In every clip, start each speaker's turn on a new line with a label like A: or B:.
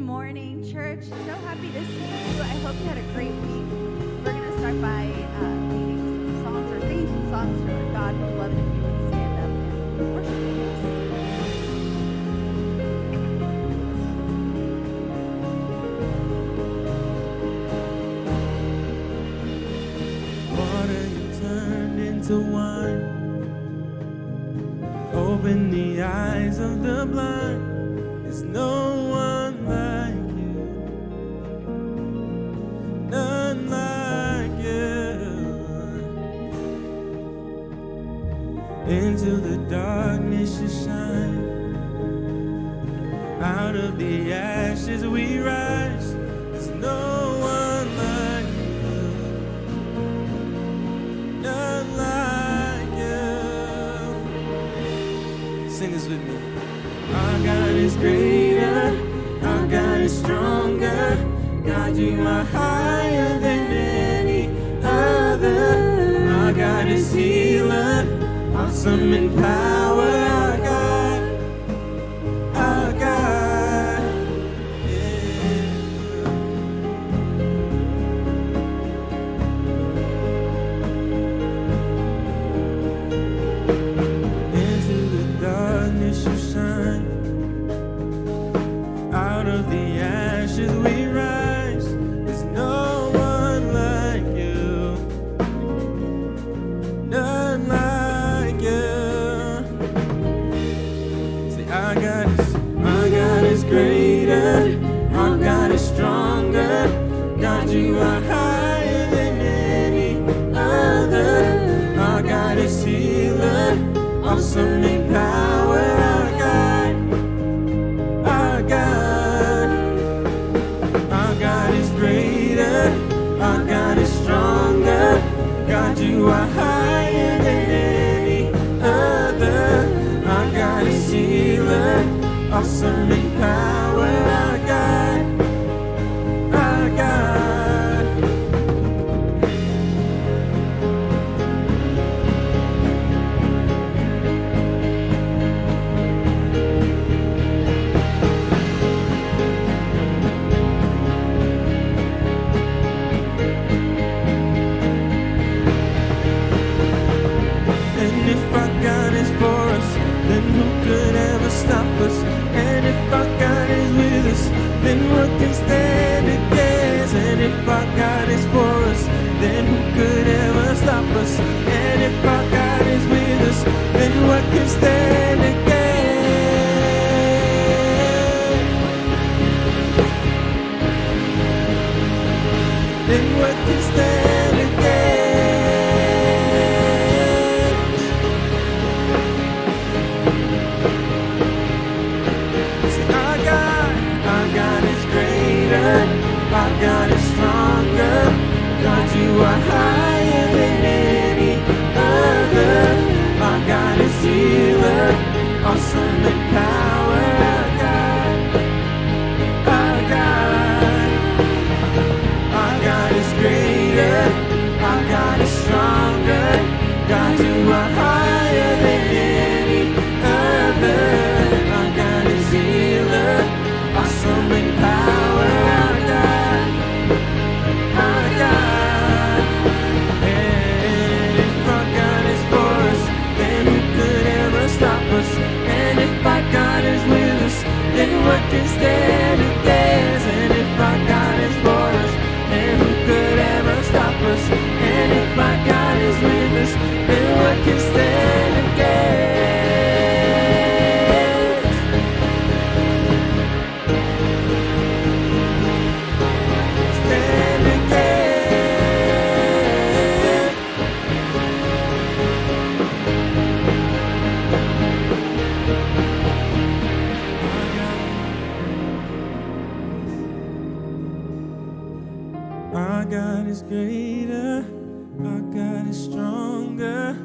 A: morning, church. So happy to see you. I hope you had a great week. We're going to start by leading some songs or singing some songs for God. We'd love it if you would stand up and worship with
B: us. Water you turned into wine. Open the eyes of the blind. There's no one like you, none like you. Into the darkness you shine. Out of the ashes we rise. There's no one like you, none like you. Sing this with me. Our God is greater, our God is stronger. God, you are higher than any other. Our God is healer, awesome in power. Our God, our God, yeah. Into the darkness you shine. Out of the ashes we rise. There's no one like you, none like you. See, our God is greater, our God is stronger. God, you are higher than any other. Our God is healer, awesome in power. Our God, our God. Our God is greater, our God is stronger. God, you are higher than any other. Our God is healer, awesome in power. Our God, our God. And if our God is for us, then who could ever stop us? And if our God is with us, then what can stand against? And if our God is for us, then who could ever stop us? And if our God is with us, then what can stand against? Then what can stand against? Our God is stronger. God, you are higher than any other. Our God is healer, awesome in power. Our God, our God. Our God is greater, our God is stronger. God, you are higher than any other. Our God is healer, awesome in power. And if our God is with us, then what can stand against? And if our God is for us, then who could ever stop us? And if our God is with us, then what can stand against? Stand against. Our God is greater, our God is stronger.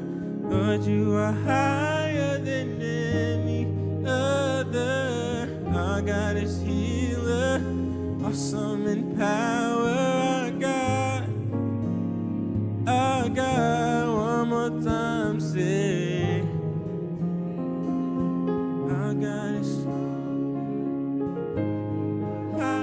B: Lord, you are higher than any other. Our God is healer, awesome in power. Our God, one more time, say, our God is higher.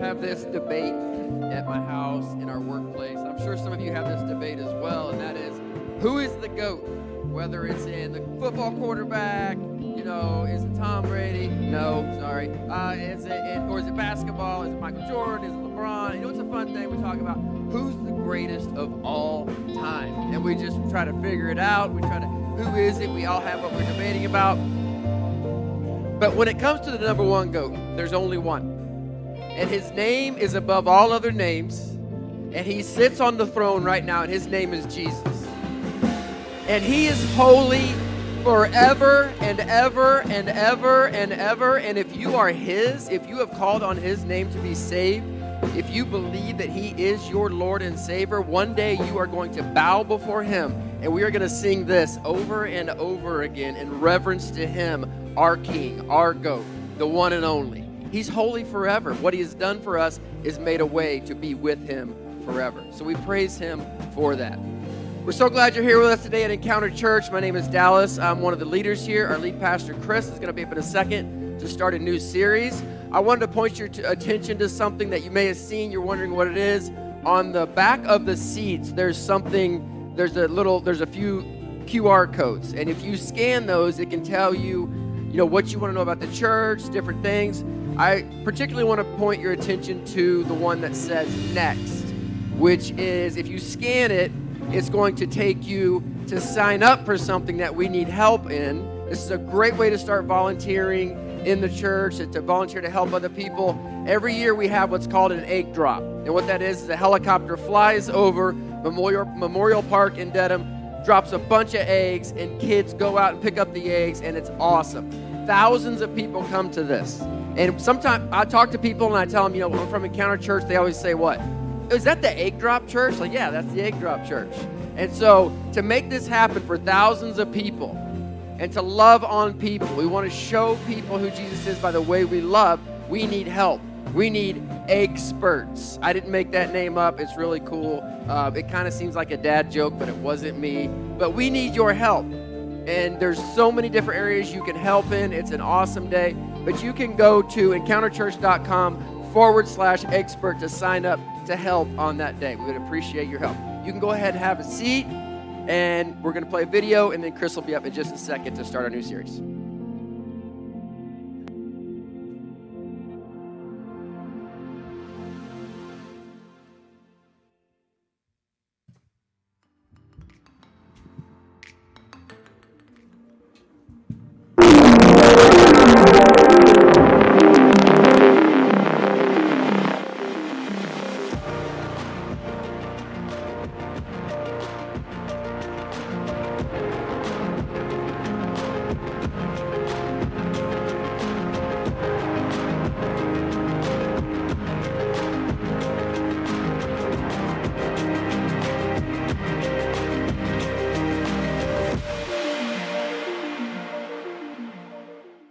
C: have this debate at my house, in our workplace. I'm sure some of you have this debate as well, and that is, who is the GOAT? Whether it's in the football quarterback, is it Tom Brady? No, sorry. Is it basketball? Is it Michael Jordan? Is it LeBron? It's a fun thing we talk about. Who's the greatest of all time? And we just try to figure it out. Who is it? We all have what we're debating about. But when it comes to the number one GOAT, there's only one. And his name is above all other names. And he sits on the throne right now, and his name is Jesus. And he is holy forever and ever and ever and ever. And if you are his, if you have called on his name to be saved, if you believe that he is your Lord and Savior, one day you are going to bow before him. And we are going to sing this over and over again in reverence to him, our King, our GOAT, the one and only. He's holy forever. What he has done for us is made a way to be with him forever. So we praise him for that. We're so glad you're here with us today at Encounter Church. My name is Dallas. I'm one of the leaders here. Our lead pastor, Chris, is going to be up in a second to start a new series. I wanted to point your attention to something that you may have seen. You're wondering what it is. On the back of the seats, there's a few QR codes. And if you scan those, it can tell you, what you want to know about the church, different things. I particularly want to point your attention to the one that says Next, which is, if you scan it, it's going to take you to sign up for something that we need help in. This is a great way to start volunteering in the church, to volunteer to help other people. Every year we have what's called an egg drop. And what that is a helicopter flies over Memorial Park in Dedham, drops a bunch of eggs, and kids go out and pick up the eggs, and it's awesome. Thousands of people come to this. And sometimes I talk to people and I tell them, I'm from Encounter Church. They always say, what? Is that the egg drop church? Like, yeah, that's the egg drop church. And so to make this happen for thousands of people and to love on people, we want to show people who Jesus is by the way we love. We need help. We need experts. I didn't make that name up. It's really cool. It kind of seems like a dad joke, but it wasn't me. But we need your help. And there's so many different areas you can help in. It's an awesome day. But you can go to encounterchurch.com/expert to sign up to help on that day. We would appreciate your help. You can go ahead and have a seat, and we're going to play a video, and then Chris will be up in just a second to start our new series.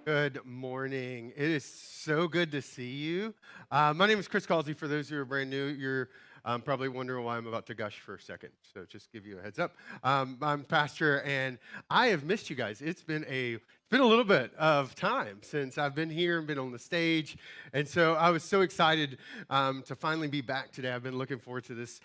D: Good morning. It is so good to see you. My name is Chris Causey. For those who are brand new, you're probably wondering why I'm about to gush for a second. So just give you a heads up. I'm pastor, and I have missed you guys. It's been a little bit of time since I've been here and been on the stage, and so I was so excited to finally be back today. I've been looking forward to this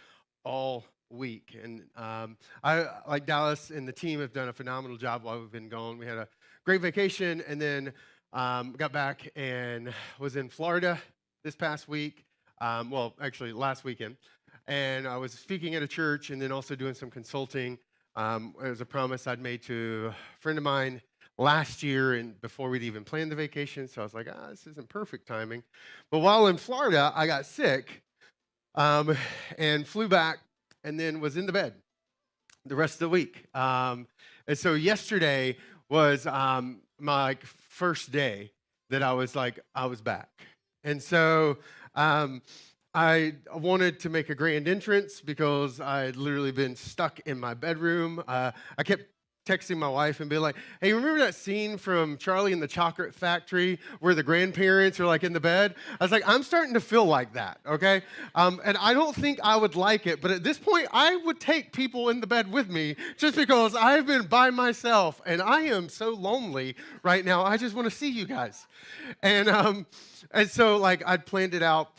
D: all week, and I, like Dallas and the team, have done a phenomenal job while we've been gone. We had a great vacation, and then got back and was in Florida this past week. Actually last weekend. And I was speaking at a church and then also doing some consulting. It was a promise I'd made to a friend of mine last year and before we'd even planned the vacation. So I was like, this isn't perfect timing. But while in Florida, I got sick and flew back and then was in the bed the rest of the week. And so yesterday was my first day that I was back. And so I wanted to make a grand entrance because I had literally been stuck in my bedroom. I kept texting my wife and being like, hey, remember that scene from Charlie and the Chocolate Factory where the grandparents are like in the bed? I was like, I'm starting to feel like that, okay? And I don't think I would like it, but at this point, I would take people in the bed with me just because I've been by myself and I am so lonely right now. I just want to see you guys. And so like I'd planned it out.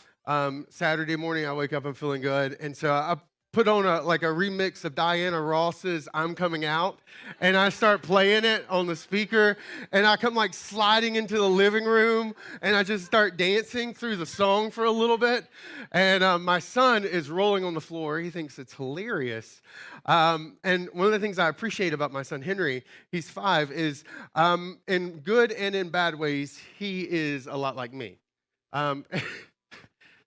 D: Saturday morning, I wake up, I'm feeling good. And so I put on a remix of Diana Ross's I'm Coming Out, and I start playing it on the speaker, and I come like sliding into the living room, and I just start dancing through the song for a little bit. And my son is rolling on the floor. He thinks it's hilarious. And one of the things I appreciate about my son Henry, he's 5, is in good and in bad ways, he is a lot like me.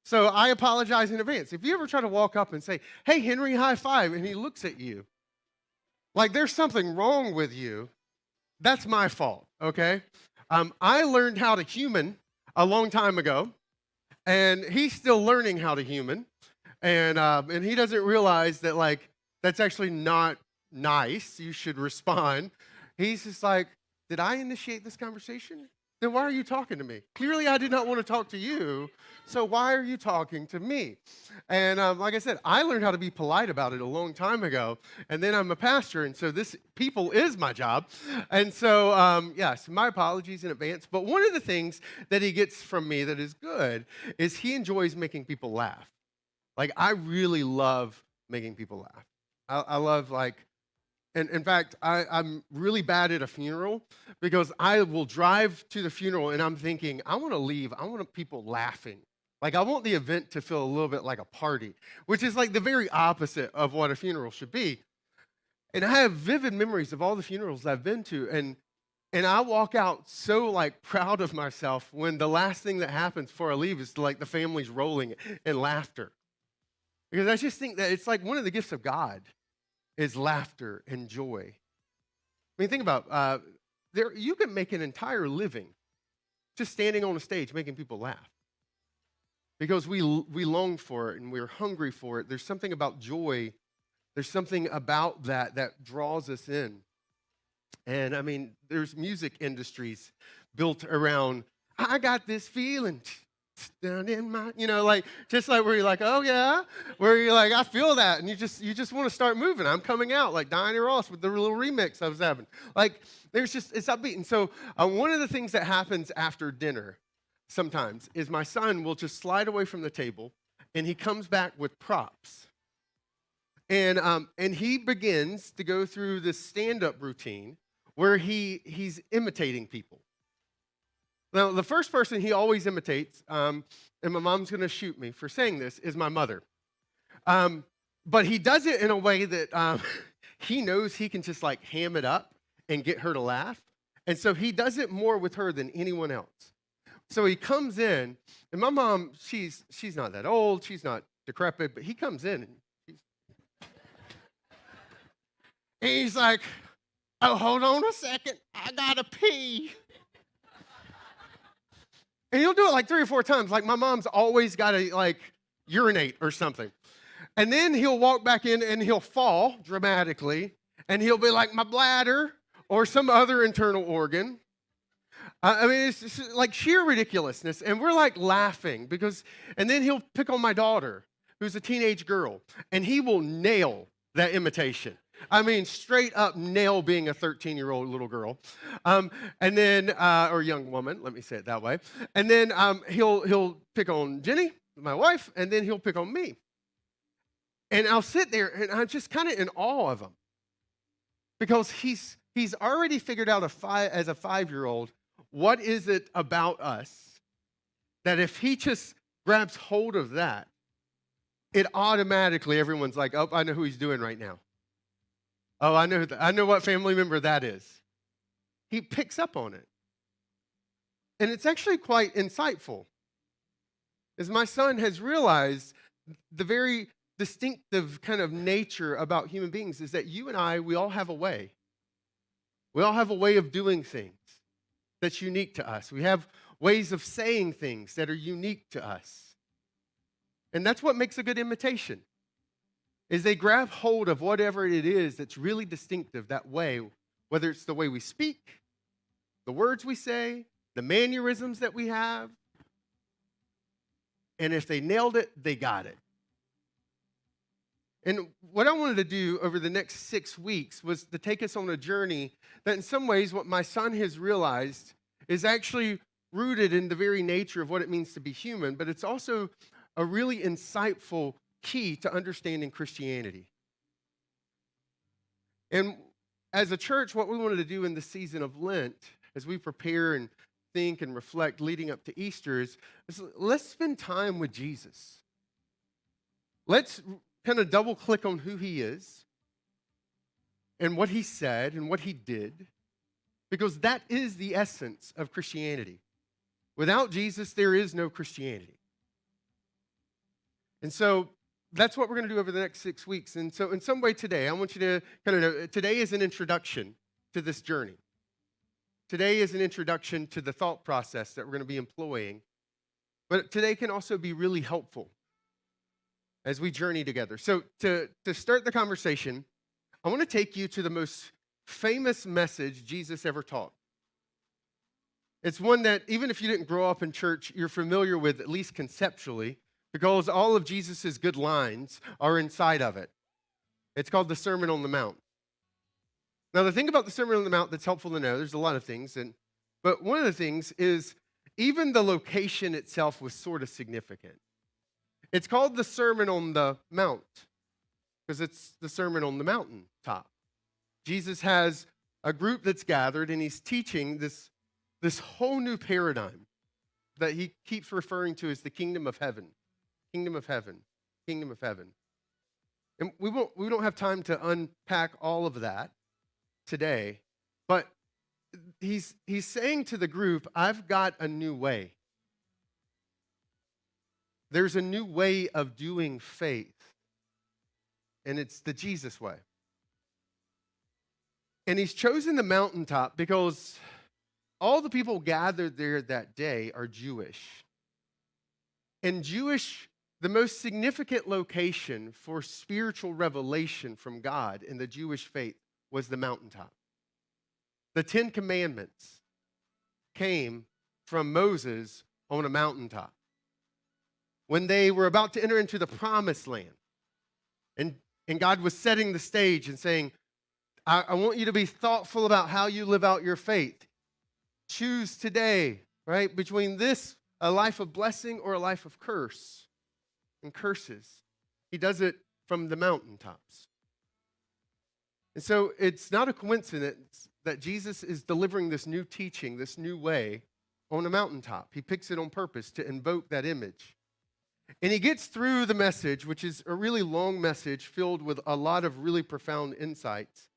D: So I apologize in advance. If you ever try to walk up and say, hey, Henry, high five, and he looks at you like there's something wrong with you, that's my fault, okay? I learned how to human a long time ago, and he's still learning how to human, and he doesn't realize that, like, that's actually not nice. You should respond. He's just like, did I initiate this conversation? Then why are you talking to me? Clearly, I did not want to talk to you, so why are you talking to me? And like I said, I learned how to be polite about it a long time ago, and then I'm a pastor, and so this people is my job. And so, yes, my apologies in advance. But one of the things that he gets from me that is good is he enjoys making people laugh. Like, I really love making people laugh. I love, like, and in fact, I'm really bad at a funeral because I will drive to the funeral and I'm thinking, I want to leave. I want people laughing. Like, I want the event to feel a little bit like a party, which is like the very opposite of what a funeral should be. And I have vivid memories of all the funerals I've been to. And I walk out so, like, proud of myself when the last thing that happens before I leave is, like, the family's rolling in laughter. Because I just think that it's like one of the gifts of God is laughter and joy. I mean, think about you can make an entire living just standing on a stage making people laugh because we long for it and we're hungry for it. There's something about joy. There's something about that draws us in. And I mean, there's music industries built around, I got this feeling down in my, like, just like where you're like, oh yeah, where you're like, I feel that, and you just want to start moving. I'm coming out, like Diana Ross with the little remix I was having. Like, it's upbeat. And so one of the things that happens after dinner sometimes is my son will just slide away from the table, and he comes back with props. And he begins to go through this stand-up routine where he's imitating people. Now, the first person he always imitates, and my mom's going to shoot me for saying this, is my mother. But he does it in a way that he knows he can just, like, ham it up and get her to laugh. And so he does it more with her than anyone else. So he comes in, and my mom, she's not that old, she's not decrepit, but he comes in, and he's like, oh, hold on a second, I gotta pee. And he'll do it like 3 or 4 times. Like, my mom's always got to, like, urinate or something. And then he'll walk back in and he'll fall dramatically. And he'll be like, my bladder or some other internal organ. I mean, it's just like sheer ridiculousness. And we're like laughing and then he'll pick on my daughter, who's a teenage girl. And he will nail that imitation. I mean, straight up nail being a 13-year-old little girl. And then, or young woman, let me say it that way. And then he'll pick on Jenny, my wife, and then he'll pick on me. And I'll sit there, and I'm just kind of in awe of him. Because he's already figured out as a 5-year-old, what is it about us that if he just grabs hold of that, it automatically, everyone's like, oh, I know who he's doing right now. Oh, I know what family member that is. He picks up on it. And it's actually quite insightful. As my son has realized the very distinctive kind of nature about human beings is that you and I, we all have a way. We all have a way of doing things that's unique to us. We have ways of saying things that are unique to us. And that's what makes a good imitation. Is they grab hold of whatever it is that's really distinctive, that way, whether it's the way we speak, the words we say, the mannerisms that we have. And if they nailed it, they got it. And what I wanted to do over the next 6 weeks was to take us on a journey that in some ways what my son has realized is actually rooted in the very nature of what it means to be human, but it's also a really insightful key to understanding Christianity. And as a church, what we wanted to do in the season of Lent, as we prepare and think and reflect leading up to Easter, is let's spend time with Jesus. Let's kind of double click on who he is and what he said and what he did, because that is the essence of Christianity. Without Jesus, there is no Christianity. And so that's what we're going to do over the next 6 weeks. And so in some way today, I want you to kind of know, today is an introduction to this journey. Today is an introduction to the thought process that we're going to be employing. But today can also be really helpful as we journey together. So to start the conversation, I want to take you to the most famous message Jesus ever taught. It's one that even if you didn't grow up in church, you're familiar with, at least conceptually, because all of Jesus' good lines are inside of it. It's called the Sermon on the Mount. Now, the thing about the Sermon on the Mount that's helpful to know, there's a lot of things, but one of the things is even the location itself was sort of significant. It's called the Sermon on the Mount because it's the Sermon on the Mountaintop. Jesus has a group that's gathered, and he's teaching this whole new paradigm that he keeps referring to as the kingdom of heaven. Kingdom of heaven, kingdom of heaven. And we don't have time to unpack all of that today, but he's saying to the group, I've got a new way. There's a new way of doing faith, and it's the Jesus way. And he's chosen the mountaintop because all the people gathered there that day are Jewish. And the most significant location for spiritual revelation from God in the Jewish faith was the mountaintop. The 10 Commandments came from Moses on a mountaintop. When they were about to enter into the promised land, and God was setting the stage and saying, I want you to be thoughtful about how you live out your faith. Choose today, right, between this, a life of blessing or a life of curse and curses. He does it from the mountaintops. And so it's not a coincidence that Jesus is delivering this new teaching, this new way on a mountaintop. He picks it on purpose to invoke that image. And he gets through the message, which is a really long message filled with a lot of really profound insights.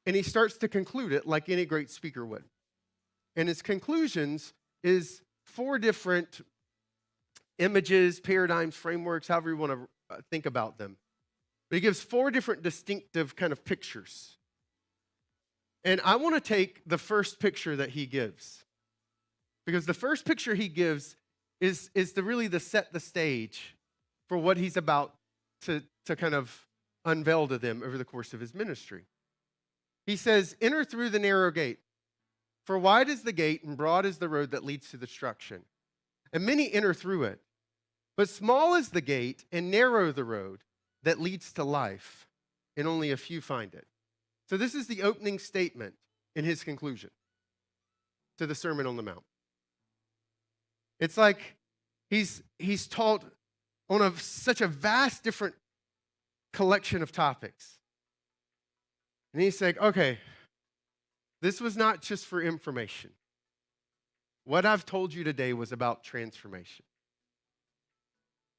D: And he starts to conclude it like any great speaker would. And his conclusions is 4 different images, paradigms, frameworks, however you want to think about them. But he gives 4 different distinctive kind of pictures. And I want to take the first picture that he gives, because the first picture he gives is really to set the stage for what he's about to kind of unveil to them over the course of his ministry. He says, enter through the narrow gate, for wide is the gate and broad is the road that leads to destruction, and many enter through it. But small is the gate and narrow the road that leads to life, and only a few find it. So this is the opening statement in his conclusion to the Sermon on the Mount. It's like he's taught on such a vast different collection of topics. And he's saying, okay, this was not just for information. What I've told you today was about transformation.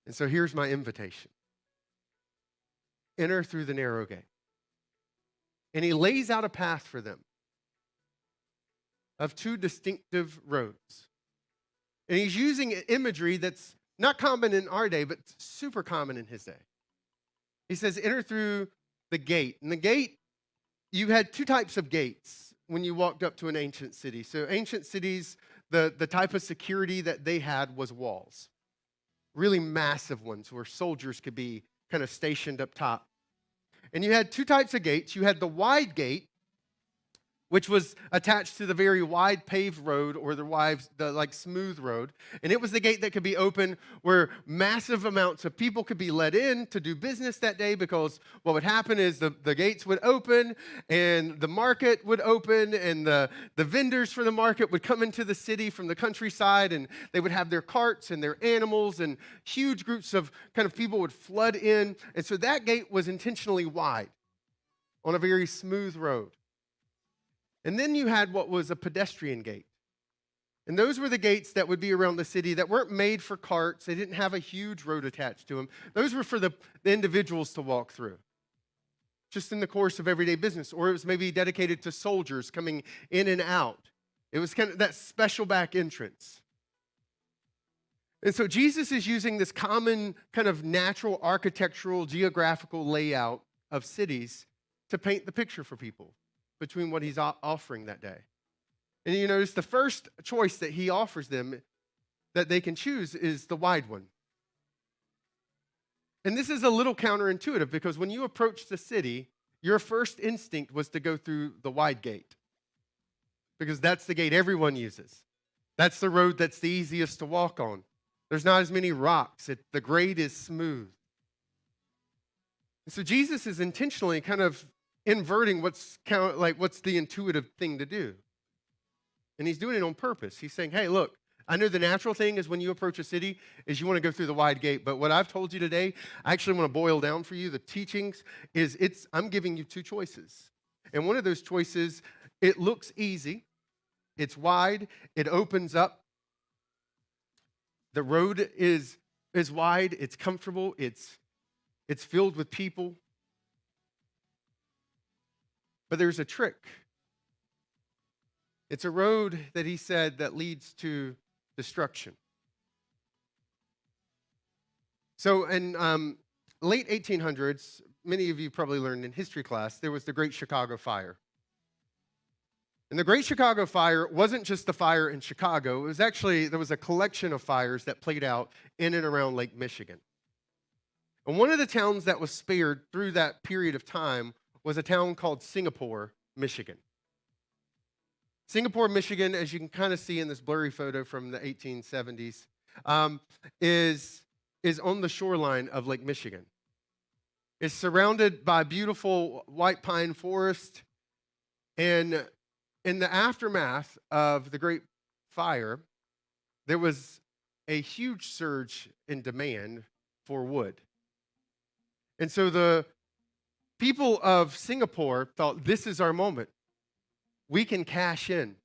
D: And so here's my invitation. Enter through the narrow gate. And he lays out a path for them of 2 distinctive roads. And he's using imagery that's not common in our day, but super common in his day. He says, enter through the gate. And the gate, you had 2 types of gates when you walked up to an ancient city. So ancient cities, the type of security that they had was walls. Really massive ones where soldiers could be kind of stationed up top. And you had 2 types of gates. You had the wide gate, which was attached to the very wide paved road or the like smooth road. And it was the gate that could be open where massive amounts of people could be let in to do business that day, because what would happen is the gates would open and the market would open, and the vendors for the market would come into the city from the countryside, and they would have their carts and their animals, and huge groups of kind of people would flood in. And so that gate was intentionally wide on a very smooth road. And then you had what was a pedestrian gate. And those were the gates that would be around the city that weren't made for carts. They didn't have a huge road attached to them. Those were for the individuals to walk through, just in the course of everyday business. Or it was maybe dedicated to soldiers coming in and out. It was kind of that special back entrance. And so Jesus is using this common kind of natural architectural, geographical layout of cities to paint the picture for people between what he's offering that day. And you notice the first choice that he offers them that they can choose is the wide one. And this is a little counterintuitive, because when you approach the city, your first instinct was to go through the wide gate, because that's the gate everyone uses. That's the road that's the easiest to walk on. There's not as many rocks. The grade is smooth. And so Jesus is intentionally kind of inverting what's the intuitive thing to do. And he's doing it on purpose. He's saying, hey, look, I know the natural thing is when you approach a city is you want to go through the wide gate. But what I've told you today, I actually want to boil down for you the teachings I'm giving you two choices. And one of those choices, it looks easy. It's wide. It opens up. The road is wide. It's comfortable. It's filled with people. But there's a trick. It's a road that he said that leads to destruction. So in late 1800s, many of you probably learned in history class, there was the Great Chicago Fire. And the Great Chicago Fire wasn't just the fire in Chicago. It was actually, there was a collection of fires that played out in and around Lake Michigan. And one of the towns that was spared through that period of time was a town called Singapore, Michigan. Singapore, Michigan, as you can kind of see in this blurry photo from the 1870s, is on the shoreline of Lake Michigan. It's surrounded by beautiful white pine forest, and in the aftermath of the Great Fire, there was a huge surge in demand for wood. And so the people of Singapore thought, this is our moment. We can cash in.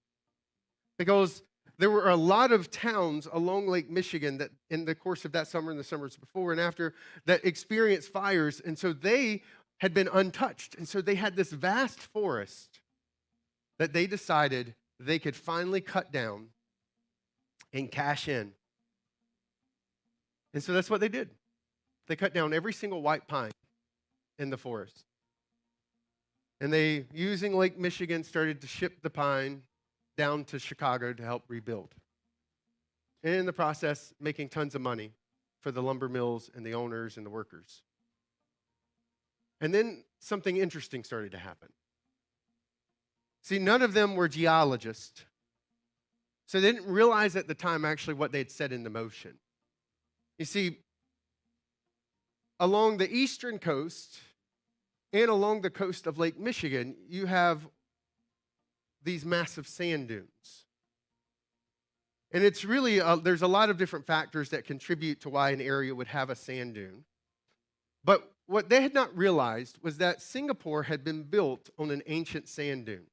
D: Because there were a lot of towns along Lake Michigan that in the course of that summer and the summers before and after that experienced fires. And so they had been untouched. And so they had this vast forest that they decided they could finally cut down and cash in. And so that's what they did. They cut down every single white pine in the forest. And they, using Lake Michigan, started to ship the pine down to Chicago to help rebuild. And in the process, making tons of money for the lumber mills and the owners and the workers. And then something interesting started to happen. See, none of them were geologists. So they didn't realize at the time actually what they had set into motion. You see, along the eastern coast and along the coast of Lake Michigan, you have these massive sand dunes. And it's really, there's a lot of different factors that contribute to why an area would have a sand dune. But what they had not realized was that Singapore had been built on an ancient sand dune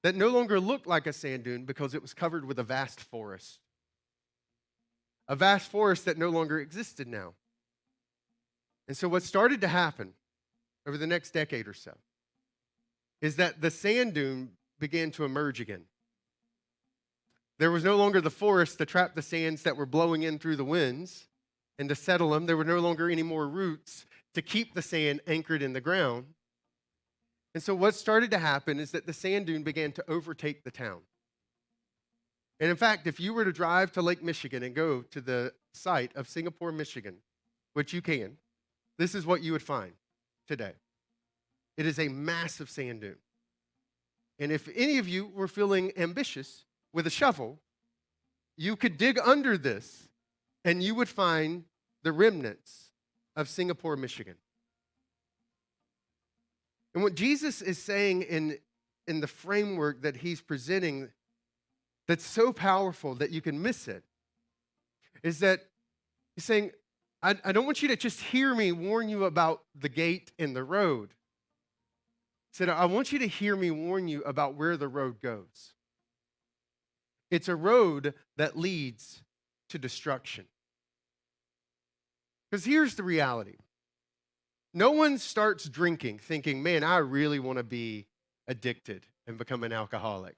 D: that no longer looked like a sand dune because it was covered with a vast forest. A vast forest that no longer existed now. And so what started to happen over the next decade or so is that the sand dune began to emerge again. There was no longer the forest to trap the sands that were blowing in through the winds and to settle them. There were no longer any more roots to keep the sand anchored in the ground. And so what started to happen is that the sand dune began to overtake the town. And in fact, if you were to drive to Lake Michigan and go to the site of Singapore, Michigan, which you can, this is what you would find today. It is a massive sand dune. And if any of you were feeling ambitious with a shovel, you could dig under this and you would find the remnants of Singapore, Michigan. And what Jesus is saying in the framework that he's presenting that's so powerful that you can miss it is that he's saying, I don't want you to just hear me warn you about the gate and the road. He said, I want you to hear me warn you about where the road goes. It's a road that leads to destruction. Because here's the reality. No one starts drinking thinking, man, I really want to be addicted and become an alcoholic.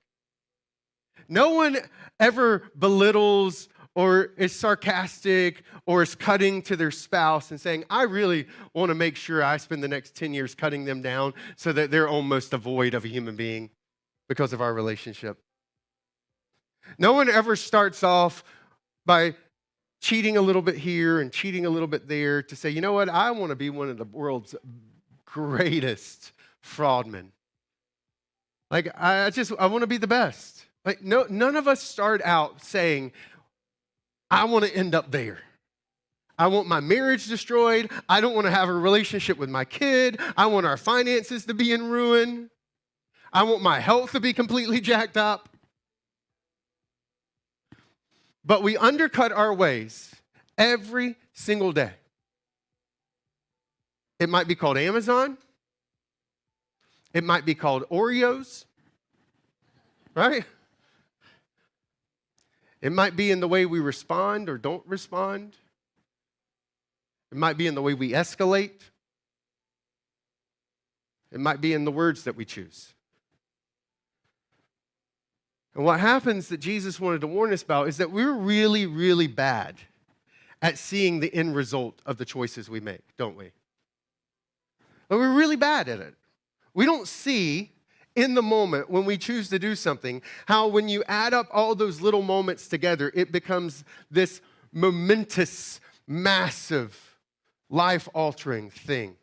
D: No one ever belittles or is sarcastic or is cutting to their spouse and saying, I really want to make sure I spend the next 10 years cutting them down so that they're almost devoid of a human being because of our relationship. No one ever starts off by cheating a little bit here and cheating a little bit there to say, you know what, I want to be one of the world's greatest fraudmen. Like, I want to be the best. Like, no, none of us start out saying, I want to end up there. I want my marriage destroyed. I don't want to have a relationship with my kid. I want our finances to be in ruin. I want my health to be completely jacked up. But we undercut our ways every single day. It might be called Amazon. It might be called Oreos, right? It might be in the way we respond or don't respond. It might be in the way we escalate. It might be in the words that we choose. And what happens that Jesus wanted to warn us about is that we're really, really bad at seeing the end result of the choices we make, don't we? But we're really bad at it. We don't see in the moment when we choose to do something how when you add up all those little moments together, it becomes this momentous, massive, life-altering thing.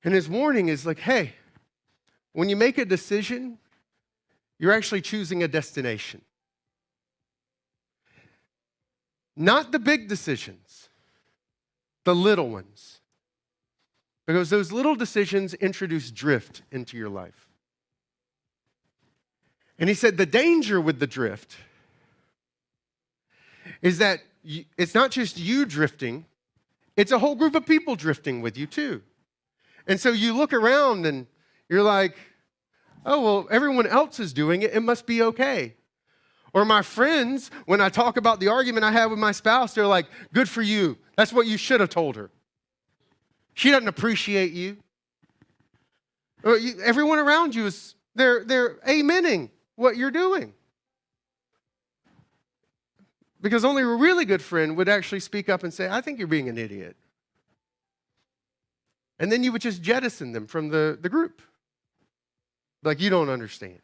D: And his warning is like, hey, when you make a decision, you're actually choosing a destination. Not the big decisions, the little ones. Because those little decisions introduce drift into your life. And he said the danger with the drift is that it's not just you drifting, it's a whole group of people drifting with you too. And so you look around and you're like, oh, well, everyone else is doing it. It must be okay. Or my friends, when I talk about the argument I had with my spouse, they're like, good for you. That's what you should have told her. She doesn't appreciate you. Everyone around you is, they're amening what you're doing. Because only a really good friend would actually speak up and say, I think you're being an idiot. And then you would just jettison them from the group. Like, you don't understand.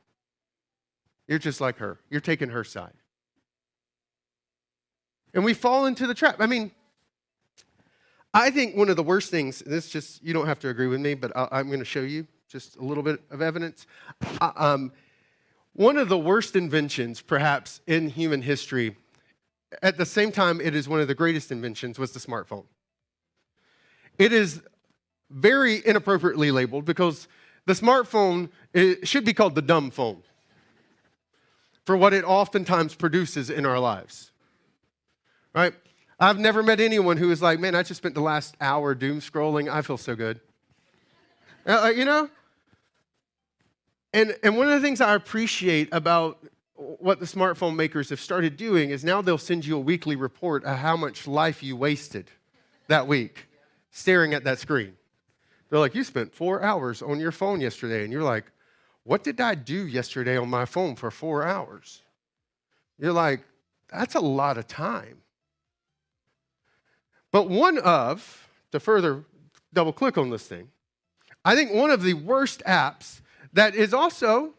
D: You're just like her. You're taking her side. And we fall into the trap. I mean, I think one of the worst things, this just, you don't have to agree with me, but I'm going to show you just a little bit of evidence. One of the worst inventions, perhaps, in human history, at the same time it is one of the greatest inventions, was the smartphone. It is very inappropriately labeled because the smartphone should be called the dumb phone for what it oftentimes produces in our lives, right? I've never met anyone who is like, man, I just spent the last hour doom scrolling. I feel so good. You know? And one of the things I appreciate about what the smartphone makers have started doing is now they'll send you a weekly report of how much life you wasted that week staring at that screen. They're like, you spent 4 hours on your phone yesterday. And you're like, what did I do yesterday on my phone for 4 hours? You're like, that's a lot of time. But to further double click on this thing, I think one of the worst apps that is also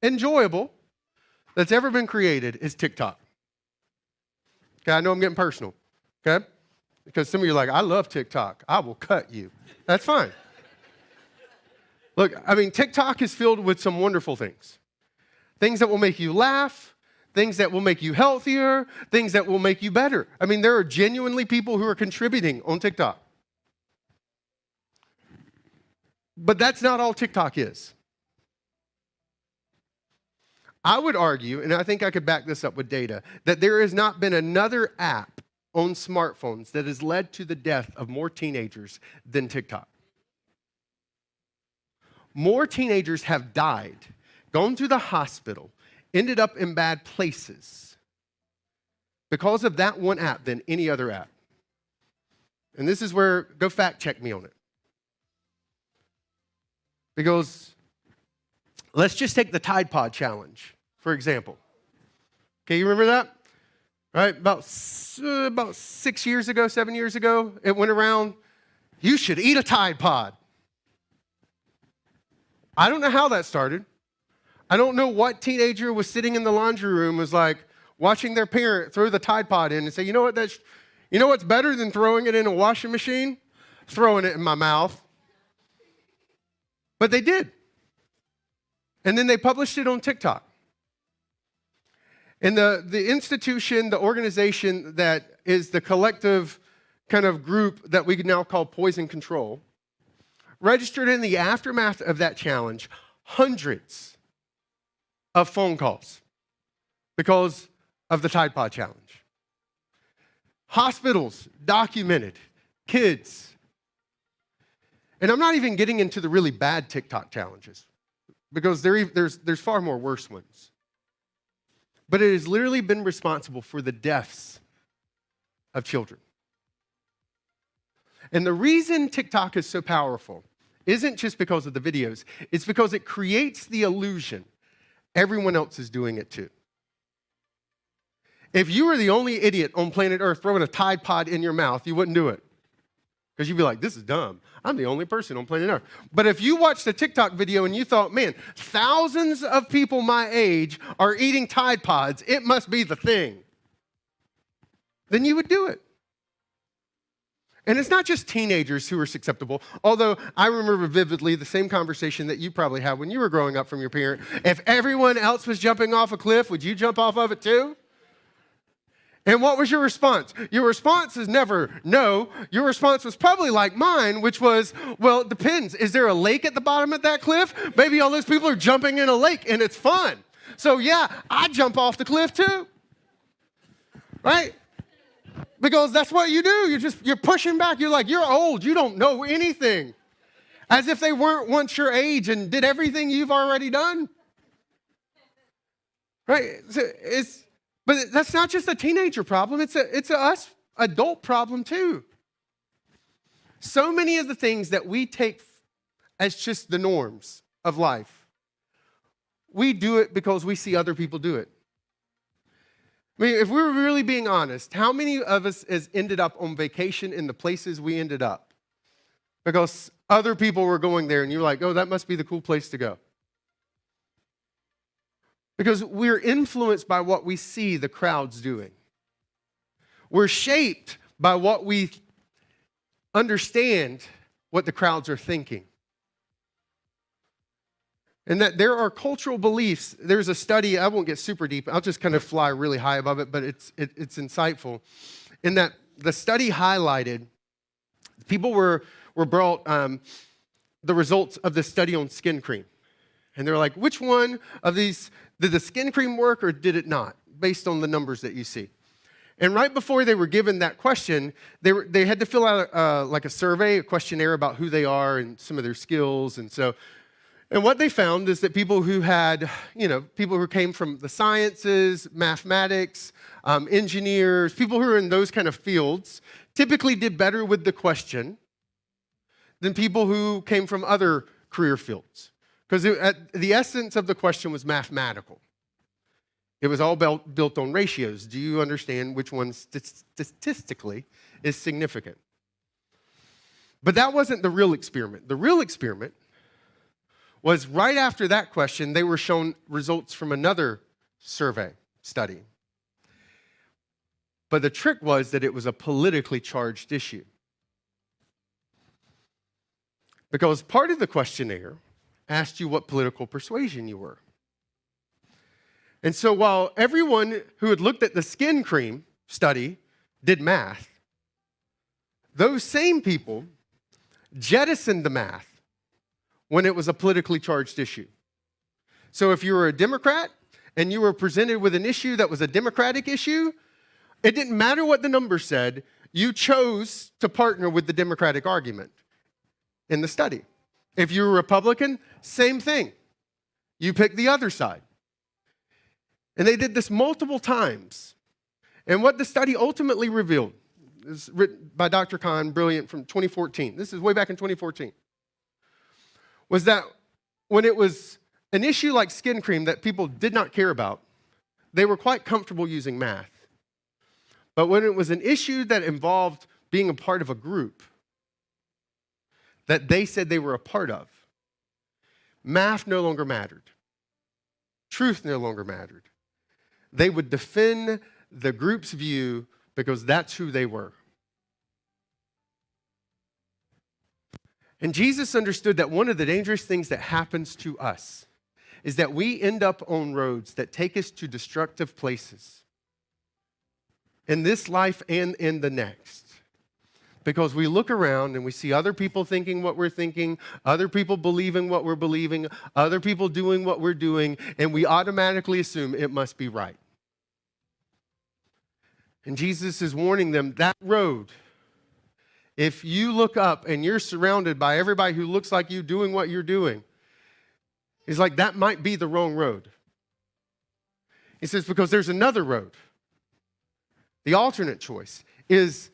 D: enjoyable that's ever been created is TikTok. Okay, I know I'm getting personal, okay? Because some of you are like, I love TikTok. I will cut you. That's fine. Look, I mean, TikTok is filled with some wonderful things. Things that will make you laugh, things that will make you healthier, things that will make you better. I mean, there are genuinely people who are contributing on TikTok. But that's not all TikTok is. I would argue, and I think I could back this up with data, that there has not been another app on smartphones that has led to the death of more teenagers than TikTok. More teenagers have died, gone to the hospital, ended up in bad places because of that one app than any other app. And this is where, go fact check me on it. Because let's just take the Tide Pod Challenge, for example. Okay, you remember that? Right, about 6 years ago, 7 years ago, it went around, you should eat a Tide Pod. I don't know how that started. I don't know what teenager was sitting in the laundry room was like watching their parent throw the Tide Pod in and say, you know what's better than throwing it in a washing machine? Throwing it in my mouth. But they did. And then they published it on TikTok. And the institution, the organization that is the collective kind of group that we now call Poison Control, registered in the aftermath of that challenge hundreds of phone calls because of the Tide Pod Challenge. Hospitals documented, kids. And I'm not even getting into the really bad TikTok challenges because there's far more worse ones. But it has literally been responsible for the deaths of children. And the reason TikTok is so powerful isn't just because of the videos, it's because it creates the illusion everyone else is doing it too. If you were the only idiot on planet Earth throwing a Tide Pod in your mouth, you wouldn't do it. Because you'd be like, this is dumb. I'm the only person on planet Earth. But if you watched a TikTok video and you thought, man, thousands of people my age are eating Tide Pods, it must be the thing, then you would do it. And it's not just teenagers who are susceptible, although I remember vividly the same conversation that you probably had when you were growing up from your parent. If everyone else was jumping off a cliff, would you jump off of it too? And what was your response? Your response is never no. Your response was probably like mine, which was, well, it depends. Is there a lake at the bottom of that cliff? Maybe all those people are jumping in a lake and it's fun. So yeah, I jump off the cliff too. Right? Because that's what you do. You're pushing back. You're like, you're old. You don't know anything. As if they weren't once your age and did everything you've already done. Right? But that's not just a teenager problem. It's a us adult problem too. So many of the things that we take as just the norms of life, we do it because we see other people do it. I mean, if we were really being honest, how many of us has ended up on vacation in the places we ended up? Because other people were going there and you're like, oh, that must be the cool place to go. Because we're influenced by what we see the crowds doing. We're shaped by what we understand what the crowds are thinking. And that there are cultural beliefs. There's a study, I won't get super deep, I'll just kind of fly really high above it, but it's insightful. In that the study highlighted, people were brought the results of the study on skin cream. And they're like, which one of these, did the skin cream work or did it not? Based on the numbers that you see. And right before they were given that question, they had to fill out like a survey, a questionnaire about who they are and some of their skills. And what they found is that people who had, people who came from the sciences, mathematics, engineers, people who are in those kind of fields, typically did better with the question than people who came from other career fields. Because the essence of the question was mathematical. It was all built on ratios. Do you understand which one statistically is significant? But that wasn't the real experiment. The real experiment was right after that question, they were shown results from another survey study. But the trick was that it was a politically charged issue. Because part of the questionnaire asked you what political persuasion you were. And so while everyone who had looked at the skin cream study did math, those same people jettisoned the math when it was a politically charged issue. So if you were a Democrat and you were presented with an issue that was a Democratic issue, it didn't matter what the numbers said, you chose to partner with the Democratic argument in the study. If you were a Republican, same thing. You picked the other side. And they did this multiple times. And what the study ultimately revealed, is written by Dr. Kahn, brilliant, from 2014. This is way back in 2014. Was that when it was an issue like skin cream that people did not care about, they were quite comfortable using math. But when it was an issue that involved being a part of a group that they said they were a part of, math no longer mattered. Truth no longer mattered. They would defend the group's view because that's who they were. And Jesus understood that one of the dangerous things that happens to us is that we end up on roads that take us to destructive places in this life and in the next. Because we look around and we see other people thinking what we're thinking, other people believing what we're believing, other people doing what we're doing, and we automatically assume it must be right. And Jesus is warning them, that road, if you look up and you're surrounded by everybody who looks like you doing what you're doing, he's like, that might be the wrong road. He says, because there's another road. The alternate choice is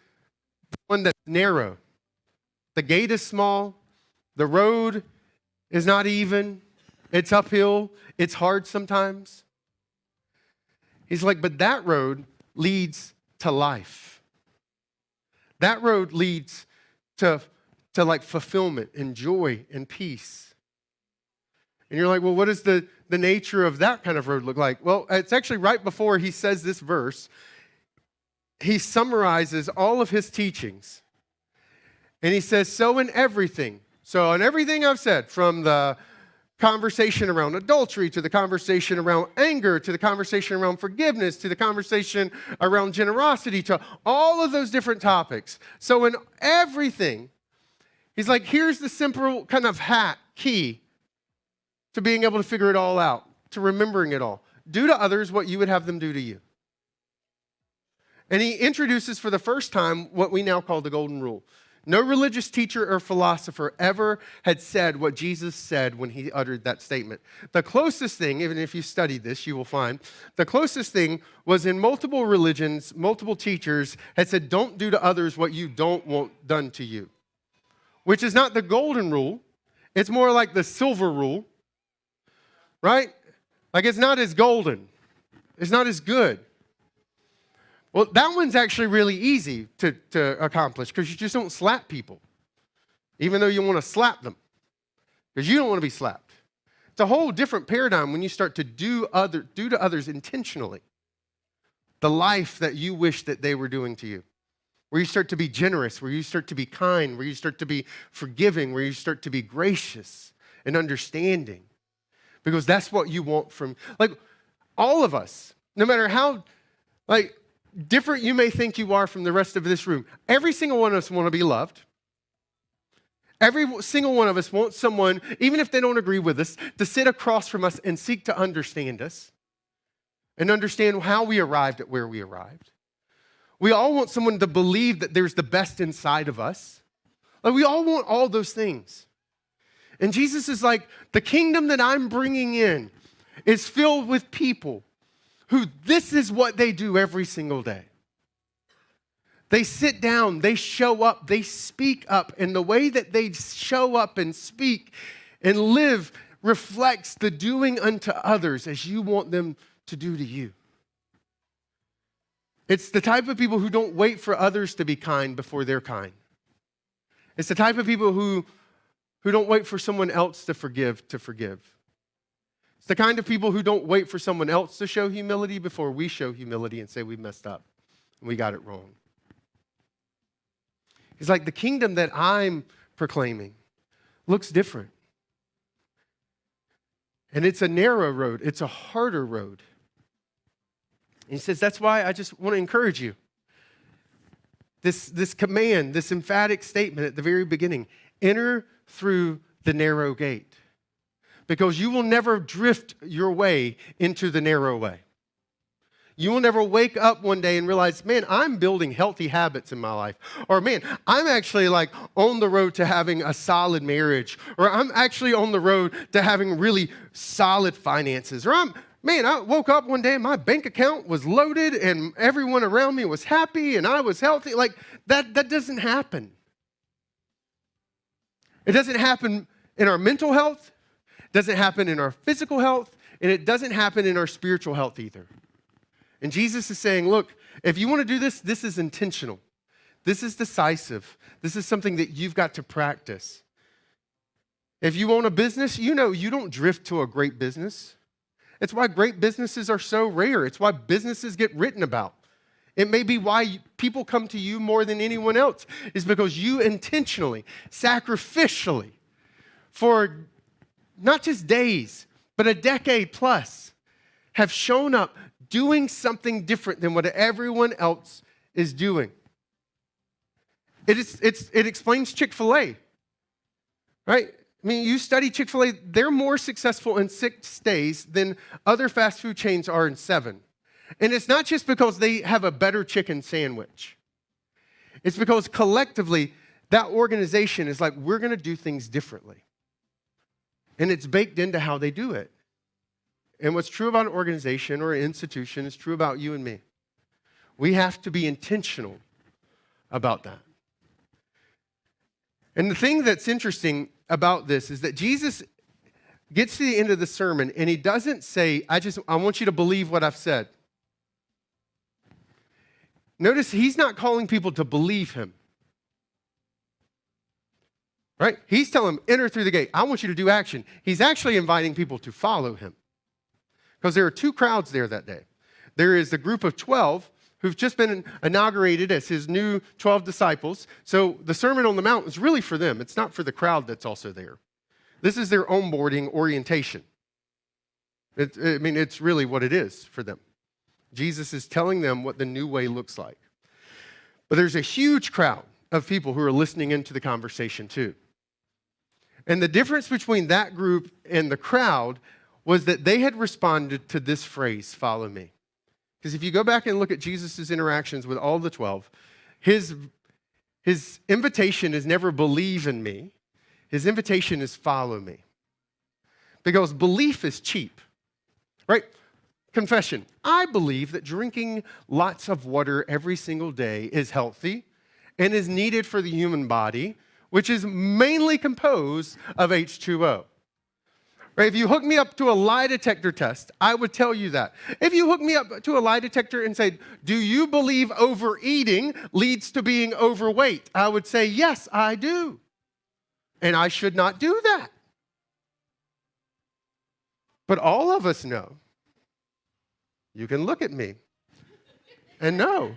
D: the one that's narrow. The gate is small. The road is not even. It's uphill. It's hard sometimes. He's like, but that road leads to life. That road leads to like fulfillment and joy and peace. And you're like, well, what does the nature of that kind of road look like? Well, it's actually right before he says this verse. He summarizes all of his teachings. And he says, so in everything. So in everything I've said, from the conversation around adultery, to the conversation around anger, to the conversation around forgiveness, to the conversation around generosity, to all of those different topics. So in everything, he's like, here's the simple kind of key to being able to figure it all out, to remembering it all. Do to others what you would have them do to you. And he introduces for the first time what we now call the golden rule. No religious teacher or philosopher ever had said what Jesus said when he uttered that statement. The closest thing, even if you studied this, you will find, the closest thing was in multiple religions, multiple teachers had said, don't do to others what you don't want done to you. Which is not the golden rule. It's more like the silver rule, right? Like it's not as golden. It's not as good. Well, that one's actually really easy to accomplish because you just don't slap people, even though you want to slap them, because you don't want to be slapped. It's a whole different paradigm when you start to do to others intentionally the life that you wish that they were doing to you, where you start to be generous, where you start to be kind, where you start to be forgiving, where you start to be gracious and understanding, because that's what you want from, like, all of us, no matter how, like, different you may think you are from the rest of this room. Every single one of us want to be loved. Every single one of us wants someone, even if they don't agree with us, to sit across from us and seek to understand us and understand how we arrived at where we arrived. We all want someone to believe that there's the best inside of us. Like, we all want all those things. And Jesus is like, the kingdom that I'm bringing in is filled with people who this is what they do every single day. They sit down, they show up, they speak up, and the way that they show up and speak and live reflects the doing unto others as you want them to do to you. It's the type of people who don't wait for others to be kind before they're kind. It's the type of people who don't wait for someone else to forgive. It's the kind of people who don't wait for someone else to show humility before we show humility and say we messed up and we got it wrong. He's like, the kingdom that I'm proclaiming looks different. And it's a narrow road. It's a harder road. And he says, that's why I just want to encourage you. This command, this emphatic statement at the very beginning, enter through the narrow gate. Because you will never drift your way into the narrow way. You will never wake up one day and realize, man, I'm building healthy habits in my life. Or, man, I'm actually like on the road to having a solid marriage. Or I'm actually on the road to having really solid finances. Or I woke up one day and my bank account was loaded and everyone around me was happy and I was healthy. Like, that doesn't happen. It doesn't happen in our mental health. It doesn't happen in our physical health. And it doesn't happen in our spiritual health either. And Jesus is saying, look, if you want to do this, this is intentional. This is decisive. This is something that you've got to practice. If you own a business, you know you don't drift to a great business. It's why great businesses are so rare. It's why businesses get written about. It may be why people come to you more than anyone else, is because you intentionally, sacrificially, for not just days, but a decade plus, have shown up doing something different than what everyone else is doing. It explains Chick-fil-A, right? I mean, you study Chick-fil-A, they're more successful in 6 days than other fast food chains are in 7. And it's not just because they have a better chicken sandwich. It's because collectively, that organization is like, we're going to do things differently. And it's baked into how they do it. And what's true about an organization or an institution is true about you and me. We have to be intentional about that. And the thing that's interesting about this is that Jesus gets to the end of the sermon and he doesn't say, I want you to believe what I've said. Notice he's not calling people to believe him. Right? He's telling them, enter through the gate. I want you to do action. He's actually inviting people to follow him. Because there are 2 crowds there that day. There is the group of 12 who've just been inaugurated as his new 12 disciples. So the Sermon on the Mount is really for them. It's not for the crowd that's also there. This is their onboarding orientation. It's really what it is for them. Jesus is telling them what the new way looks like. But there's a huge crowd of people who are listening into the conversation too. And the difference between that group and the crowd was that they had responded to this phrase, follow me. Because if you go back and look at Jesus' interactions with all the 12, his invitation is never believe in me. His invitation is follow me. Because belief is cheap, right? Confession. I believe that drinking lots of water every single day is healthy and is needed for the human body, which is mainly composed of H2O. Right? If you hook me up to a lie detector test, I would tell you that. If you hook me up to a lie detector and say, do you believe overeating leads to being overweight? I would say, yes, I do. And I should not do that. But all of us know, you can look at me and know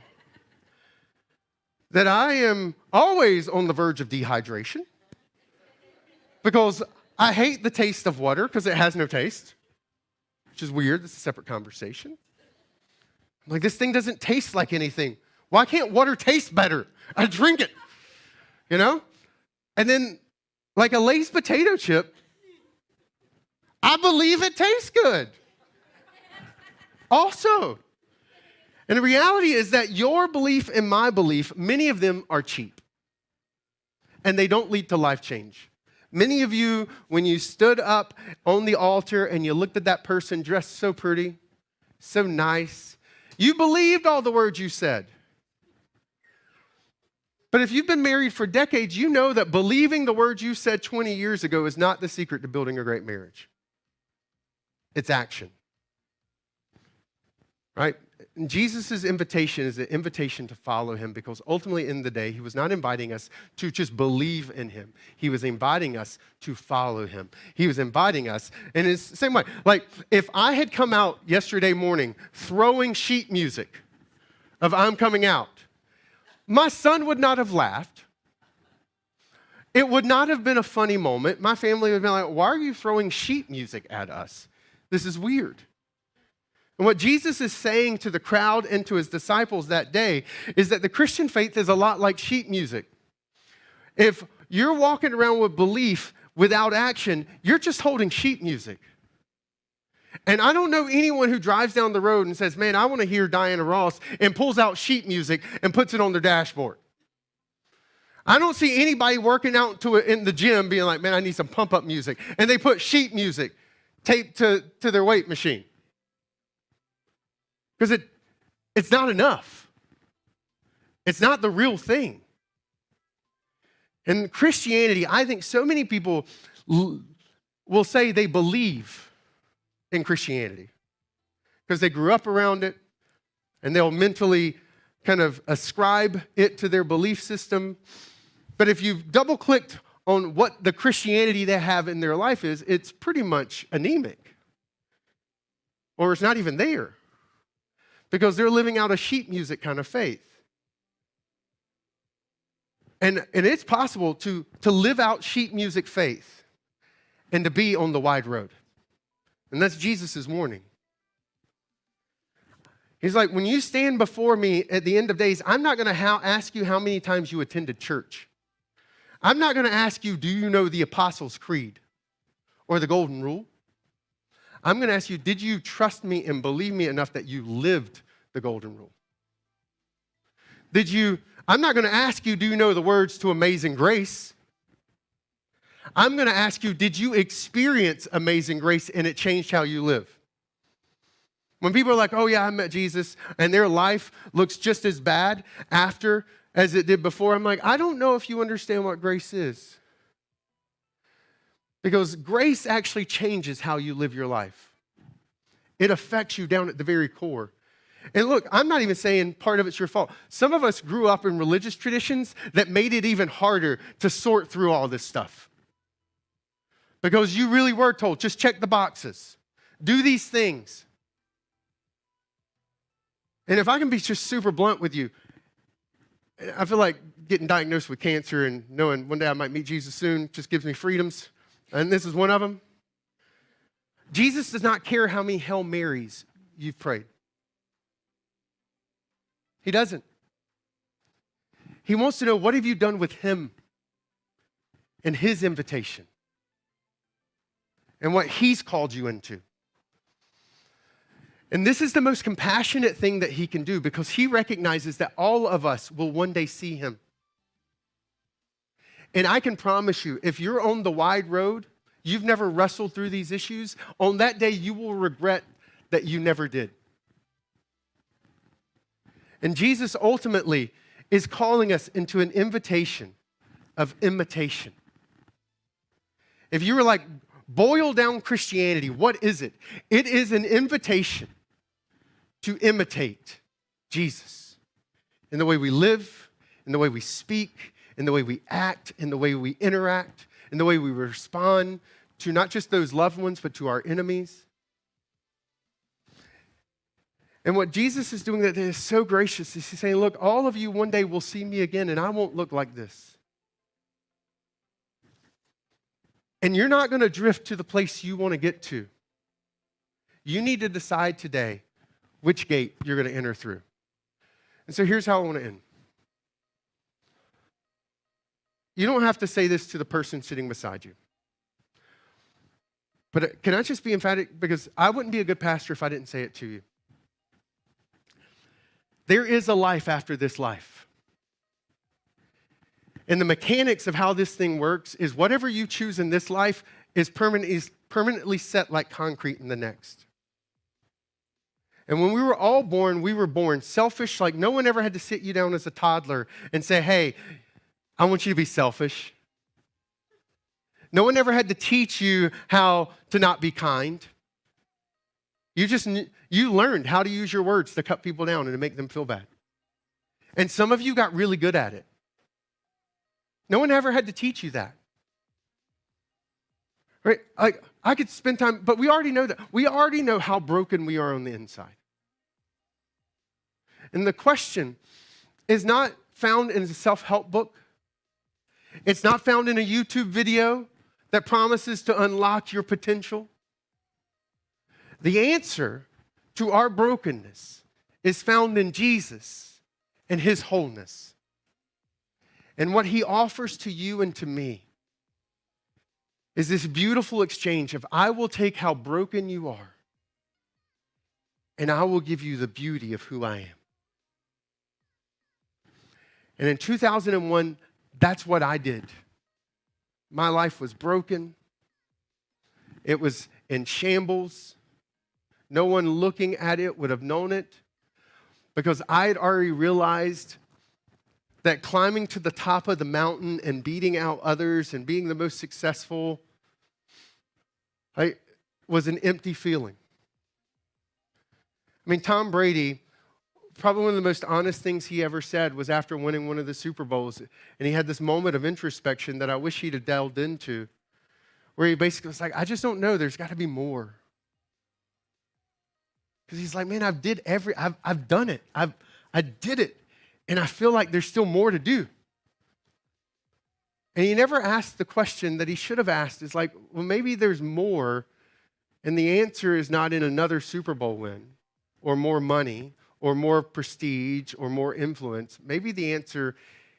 D: that I am always on the verge of dehydration because I hate the taste of water because it has no taste, which is weird. It's a separate conversation. I'm like, this thing doesn't taste like anything. Why can't water taste better? I drink it, you know? And then, like a Lay's potato chip, I believe it tastes good. Also, and the reality is that your belief and my belief, many of them are cheap. And they don't lead to life change. Many of you, when you stood up on the altar and you looked at that person dressed so pretty, so nice, you believed all the words you said. But if you've been married for decades, you know that believing the words you said 20 years ago is not the secret to building a great marriage. It's action. Right? And Jesus' invitation is an invitation to follow him because ultimately in the day, he was not inviting us to just believe in him. He was inviting us to follow him. He was inviting us, and it's the same way. Like, if I had come out yesterday morning throwing sheet music of I'm coming out, my son would not have laughed. It would not have been a funny moment. My family would have been like, why are you throwing sheep music at us? This is weird. And what Jesus is saying to the crowd and to his disciples that day is that the Christian faith is a lot like sheep music. If you're walking around with belief without action, you're just holding sheep music. And I don't know anyone who drives down the road and says, man, I want to hear Diana Ross, and pulls out sheep music and puts it on their dashboard. I don't see anybody working out in the gym being like, man, I need some pump-up music. And they put sheet music taped to their weight machine. Because it's not enough. It's not the real thing. In Christianity, I think so many people will say they believe in Christianity because they grew up around it, and they'll mentally kind of ascribe it to their belief system. But if you've double-clicked on what the Christianity they have in their life is, it's pretty much anemic. Or it's not even there. Because they're living out a sheet music kind of faith. And it's possible to live out sheet music faith and to be on the wide road. And that's Jesus' warning. He's like, when you stand before me at the end of days, I'm not going to ask you how many times you attended church. I'm not going to ask you, do you know the Apostles' Creed or the Golden Rule? I'm going to ask you, did you trust me and believe me enough that you lived the Golden Rule? I'm not going to ask you, do you know the words to Amazing Grace? I'm going to ask you, did you experience Amazing Grace and it changed how you live? When people are like, oh yeah, I met Jesus, and their life looks just as bad after as it did before, I'm like, I don't know if you understand what grace is. Because grace actually changes how you live your life. It affects you down at the very core. And look, I'm not even saying part of it's your fault. Some of us grew up in religious traditions that made it even harder to sort through all this stuff. Because you really were told, just check the boxes. Do these things. And if I can be just super blunt with you, I feel like getting diagnosed with cancer and knowing one day I might meet Jesus soon just gives me freedoms. And this is one of them. Jesus does not care how many Hail Marys you've prayed. He doesn't. He wants to know, what have you done with him and his invitation and what he's called you into. And this is the most compassionate thing that he can do, because he recognizes that all of us will one day see him. And I can promise you, if you're on the wide road, you've never wrestled through these issues, on that day you will regret that you never did. And Jesus ultimately is calling us into an invitation of imitation. If you were like, boil down Christianity, what is it? It is an invitation to imitate Jesus in the way we live, in the way we speak, in the way we act, in the way we interact, in the way we respond to not just those loved ones, but to our enemies. And what Jesus is doing that is so gracious is he's saying, look, all of you one day will see me again, and I won't look like this. And you're not going to drift to the place you want to get to. You need to decide today which gate you're going to enter through. And so here's how I want to end. You don't have to say this to the person sitting beside you. But can I just be emphatic? Because I wouldn't be a good pastor if I didn't say it to you. There is a life after this life. And the mechanics of how this thing works is whatever you choose in this life is permanently set like concrete in the next. And when we were all born, we were born selfish, like no one ever had to sit you down as a toddler and say, hey, I want you to be selfish. No one ever had to teach you how to not be kind. You learned how to use your words to cut people down and to make them feel bad. And some of you got really good at it. No one ever had to teach you that. Right? Like, I could spend time, but we already know that. We already know how broken we are on the inside. And the question is not found in a self-help book. It's not found in a YouTube video that promises to unlock your potential. The answer to our brokenness is found in Jesus and his wholeness. And what he offers to you and to me is this beautiful exchange of I will take how broken you are and I will give you the beauty of who I am. And in 2001, that's what I did. My life was broken. It was in shambles. No one looking at it would have known it because I had already realized that climbing to the top of the mountain and beating out others and being the most successful was an empty feeling. I mean, Tom Brady, probably one of the most honest things he ever said was after winning one of the Super Bowls, and he had this moment of introspection that I wish he'd have delved into, where he basically was like, I just don't know, there's got to be more. Because he's like, man, I've done it. I did it. And I feel like there's still more to do. And he never asked the question that he should have asked. Is like, well, maybe there's more. And the answer is not in another Super Bowl win or more money or more prestige or more influence. Maybe the answer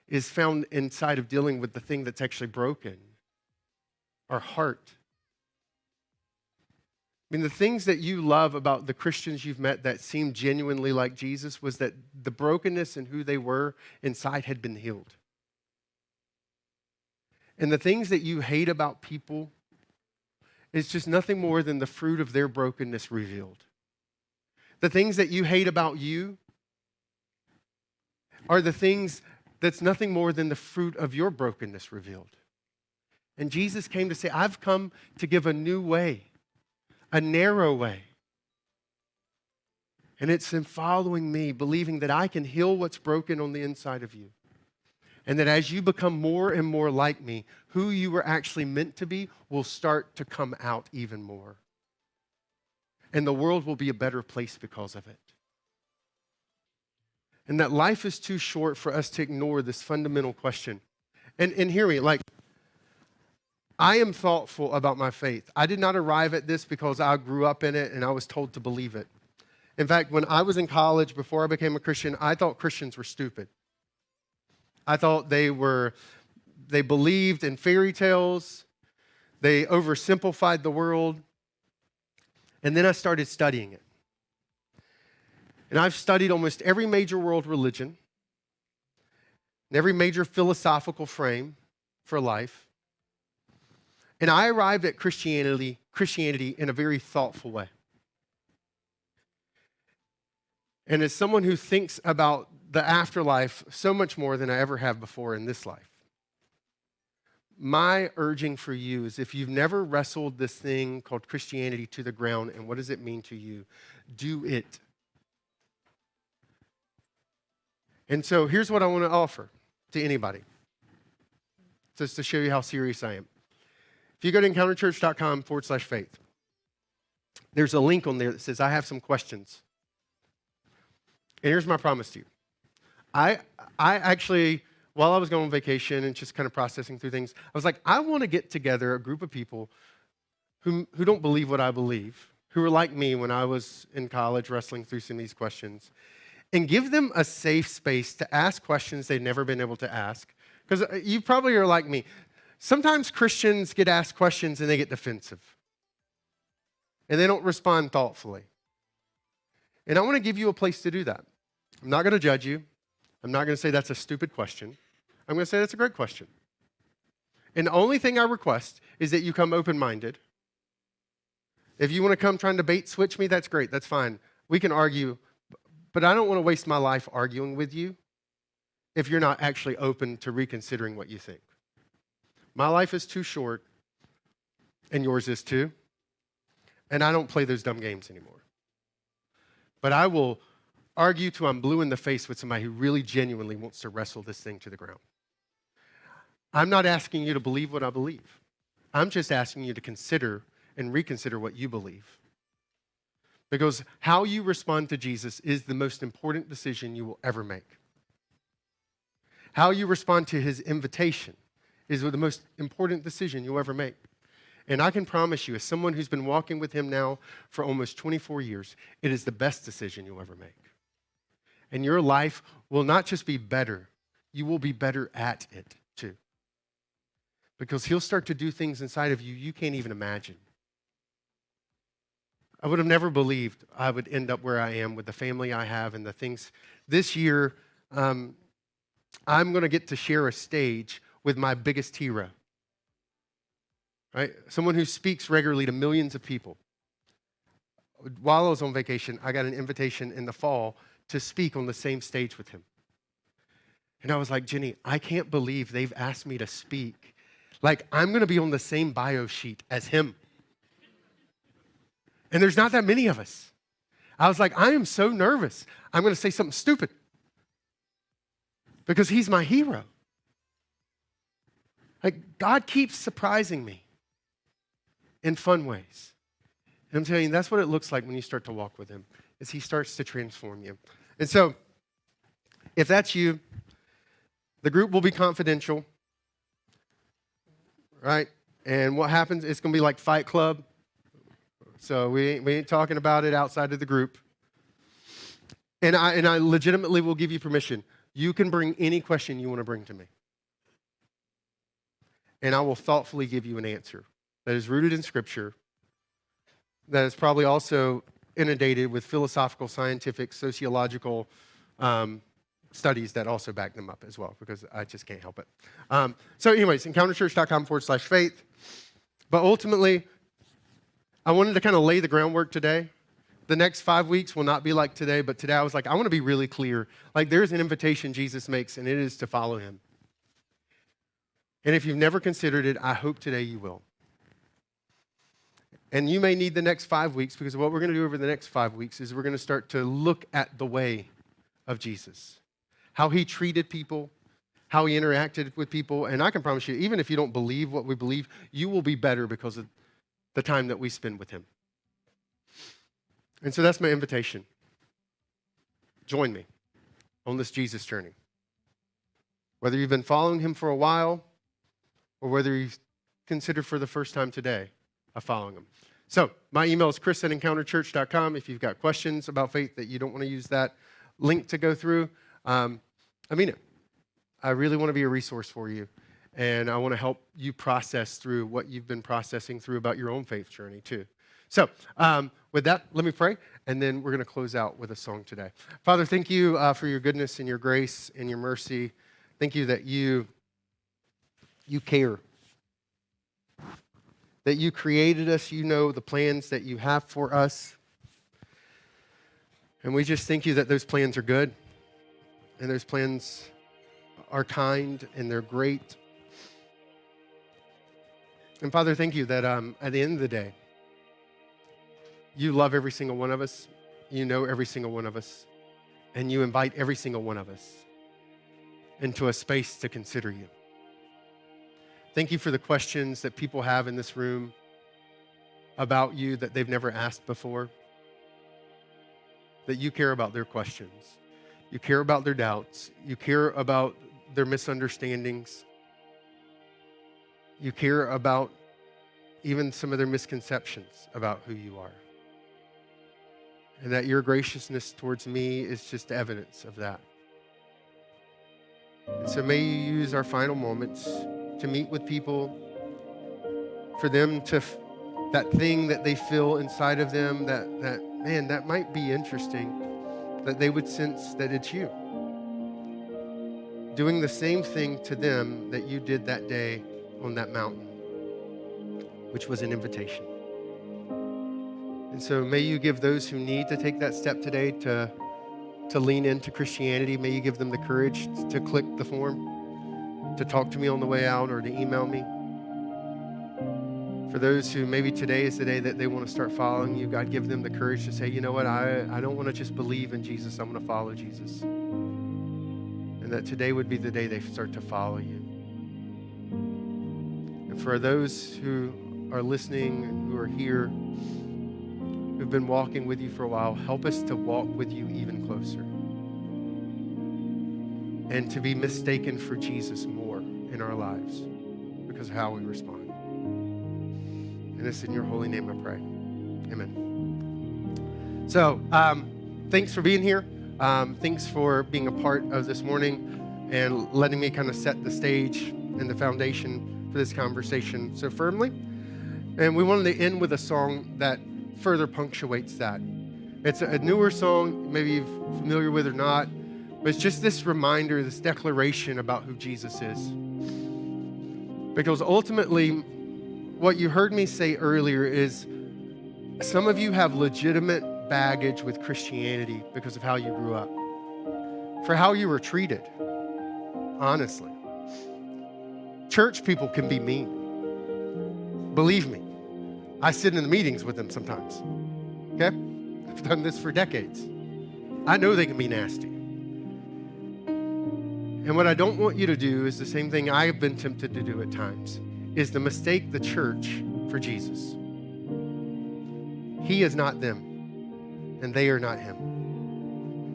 D: is found inside of dealing with the thing that's actually broken, our heart. I mean, the things that you love about the Christians you've met that seem genuinely like Jesus was that the brokenness and who they were inside had been healed. And the things that you hate about people is just nothing more than the fruit of their brokenness revealed. The things that you hate about you are the things that's nothing more than the fruit of your brokenness revealed. And Jesus came to say, I've come to give a new way. A narrow way. And it's in following me, believing that I can heal what's broken on the inside of you. And that as you become more and more like me, who you were actually meant to be will start to come out even more. And the world will be a better place because of it. And that life is too short for us to ignore this fundamental question. And hear me, I am thoughtful about my faith. I did not arrive at this because I grew up in it and I was told to believe it. In fact, when I was in college, before I became a Christian, I thought Christians were stupid. I thought they believed in fairy tales. They oversimplified the world. And then I started studying it. And I've studied almost every major world religion and every major philosophical frame for life. And I arrived at Christianity in a very thoughtful way. And as someone who thinks about the afterlife so much more than I ever have before in this life, my urging for you is if you've never wrestled this thing called Christianity to the ground and what does it mean to you, do it. And so here's what I want to offer to anybody, just to show you how serious I am. If you go to encounterchurch.com/faith, there's a link on there that says, I have some questions. And here's my promise to you. I actually, while I was going on vacation and just kind of processing through things, I was like, I want to get together a group of people who don't believe what I believe, who were like me when I was in college wrestling through some of these questions, and give them a safe space to ask questions they've never been able to ask. Because you probably are like me. Sometimes Christians get asked questions and they get defensive. And they don't respond thoughtfully. And I want to give you a place to do that. I'm not going to judge you. I'm not going to say that's a stupid question. I'm going to say that's a great question. And the only thing I request is that you come open-minded. If you want to come trying to bait switch me, that's great. That's fine. We can argue. But I don't want to waste my life arguing with you if you're not actually open to reconsidering what you think. My life is too short, and yours is too. And I don't play those dumb games anymore. But I will argue till I'm blue in the face with somebody who really genuinely wants to wrestle this thing to the ground. I'm not asking you to believe what I believe. I'm just asking you to consider and reconsider what you believe. Because how you respond to Jesus is the most important decision you will ever make. How you respond to his invitation is the most important decision you'll ever make. And I can promise you, as someone who's been walking with him now for almost 24 years, it is the best decision you'll ever make. And your life will not just be better, you will be better at it too. Because he'll start to do things inside of you you can't even imagine. I would have never believed I would end up where I am with the family I have and the things. This year, I'm going to get to share a stage with my biggest hero. Right? Someone who speaks regularly to millions of people. While I was on vacation, I got an invitation in the fall to speak on the same stage with him. And I was like, Jenny, I can't believe they've asked me to speak. Like, I'm going to be on the same bio sheet as him. And there's not that many of us. I was like, I am so nervous. I'm going to say something stupid. Because he's my hero. Like, God keeps surprising me in fun ways. And I'm telling you, that's what it looks like when you start to walk with him, is he starts to transform you. And so, if that's you, the group will be confidential, right? And what happens, it's going to be like Fight Club. So we ain't talking about it outside of the group. And I legitimately will give you permission. You can bring any question you want to bring to me. And I will thoughtfully give you an answer that is rooted in Scripture, that is probably also inundated with philosophical, scientific, sociological studies that also back them up as well, because I just can't help it. So anyways, encounterchurch.com/faith. But ultimately, I wanted to kind of lay the groundwork today. The next 5 weeks will not be like today, but today I was like, I want to be really clear. Like, there's an invitation Jesus makes, and it is to follow him. And if you've never considered it, I hope today you will. And you may need the next 5 weeks, because what we're going to do over the next 5 weeks is we're going to start to look at the way of Jesus, how he treated people, how he interacted with people. And I can promise you, even if you don't believe what we believe, you will be better because of the time that we spend with him. And so that's my invitation. Join me on this Jesus journey. Whether you've been following him for a while or whether you consider for the first time today of following him. So my email is chris@encounterchurch.com. If you've got questions about faith that you don't want to use that link to go through, I mean it. I really want to be a resource for you. And I want to help you process through what you've been processing through about your own faith journey too. So with that, let me pray, and then we're going to close out with a song today. Father, thank you for your goodness and your grace and your mercy. Thank you that you care, that you created us. You know the plans that you have for us. And we just thank you that those plans are good, and those plans are kind, and they're great. And Father, thank you that at the end of the day, you love every single one of us. You know every single one of us. And you invite every single one of us into a space to consider you. Thank you for the questions that people have in this room about you that they've never asked before. That you care about their questions. You care about their doubts. You care about their misunderstandings. You care about even some of their misconceptions about who you are. And that your graciousness towards me is just evidence of that. And so may you use our final moments to meet with people, for them to, that thing that they feel inside of them, that man, that might be interesting, that they would sense that it's you. Doing the same thing to them that you did that day on that mountain, which was an invitation. And so may you give those who need to take that step today to lean into Christianity, may you give them the courage to click the form, to talk to me on the way out, or to email me. For those who maybe today is the day that they want to start following you, God, give them the courage to say, you know what, I don't want to just believe in Jesus, I'm going to follow Jesus. And that today would be the day they start to follow you. And for those who are listening and who are here, who've been walking with you for a while, help us to walk with you even closer. And to be mistaken for Jesus more in our lives. because of how we respond. And it's in your holy name I pray. Amen. So, thanks for being here. Thanks for being a part of this morning and letting me kind of set the stage and the foundation for this conversation so firmly. And we wanted to end with a song that further punctuates that. It's a newer song, maybe you're familiar with or not, but it's just this reminder, this declaration about who Jesus is. Because ultimately, what you heard me say earlier is some of you have legitimate baggage with Christianity because of how you grew up, for how you were treated, honestly. Church people can be mean. Believe me, I sit in the meetings with them sometimes, okay? I've done this for decades. I know they can be nasty. And what I don't want you to do is the same thing I've been tempted to do at times, is to mistake the church for Jesus. He is not them, and they are not him.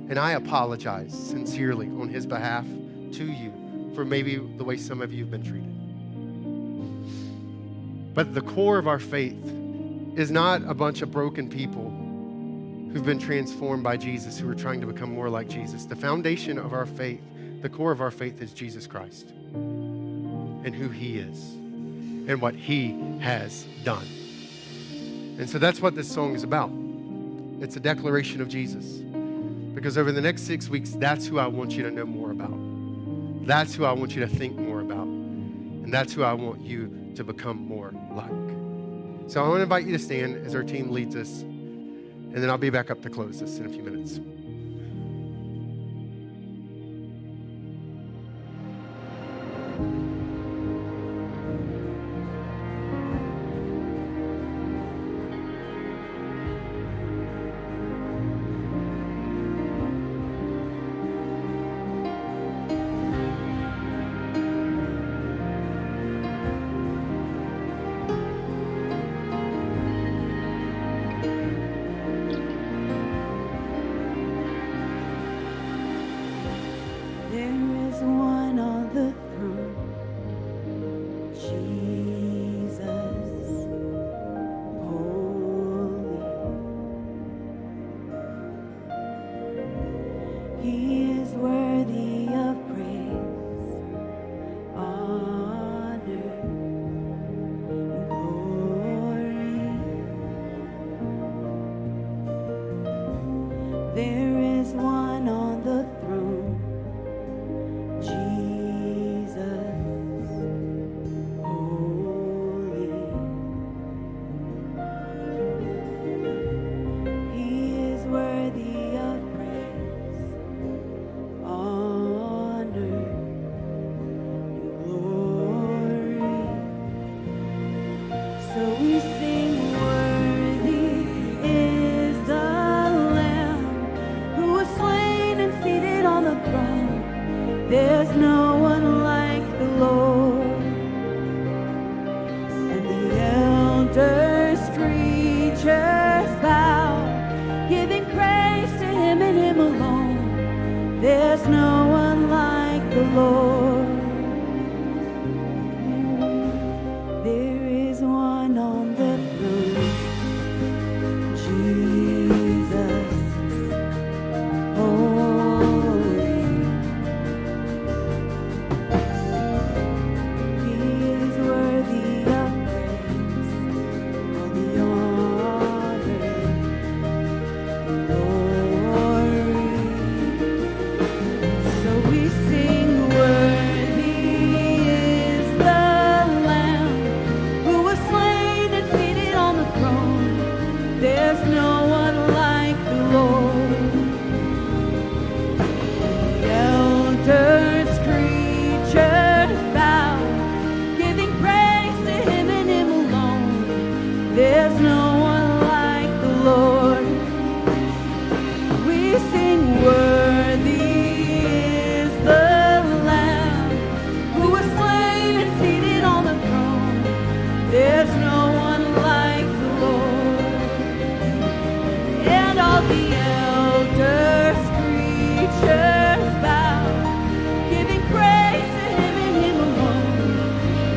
D: And I apologize sincerely on his behalf to you for maybe the way some of you have been treated. But the core of our faith is not a bunch of broken people who've been transformed by Jesus, who are trying to become more like Jesus. The foundation of our faith, the core of our faith is Jesus Christ and who he is and what he has done. And so that's what this song is about. It's a declaration of Jesus. Because over the next 6 weeks, that's who I want you to know more about. That's who I want you to think more about. And that's who I want you to become more like. So I want to invite you to stand as our team leads us. And then I'll be back up to close this in a few minutes.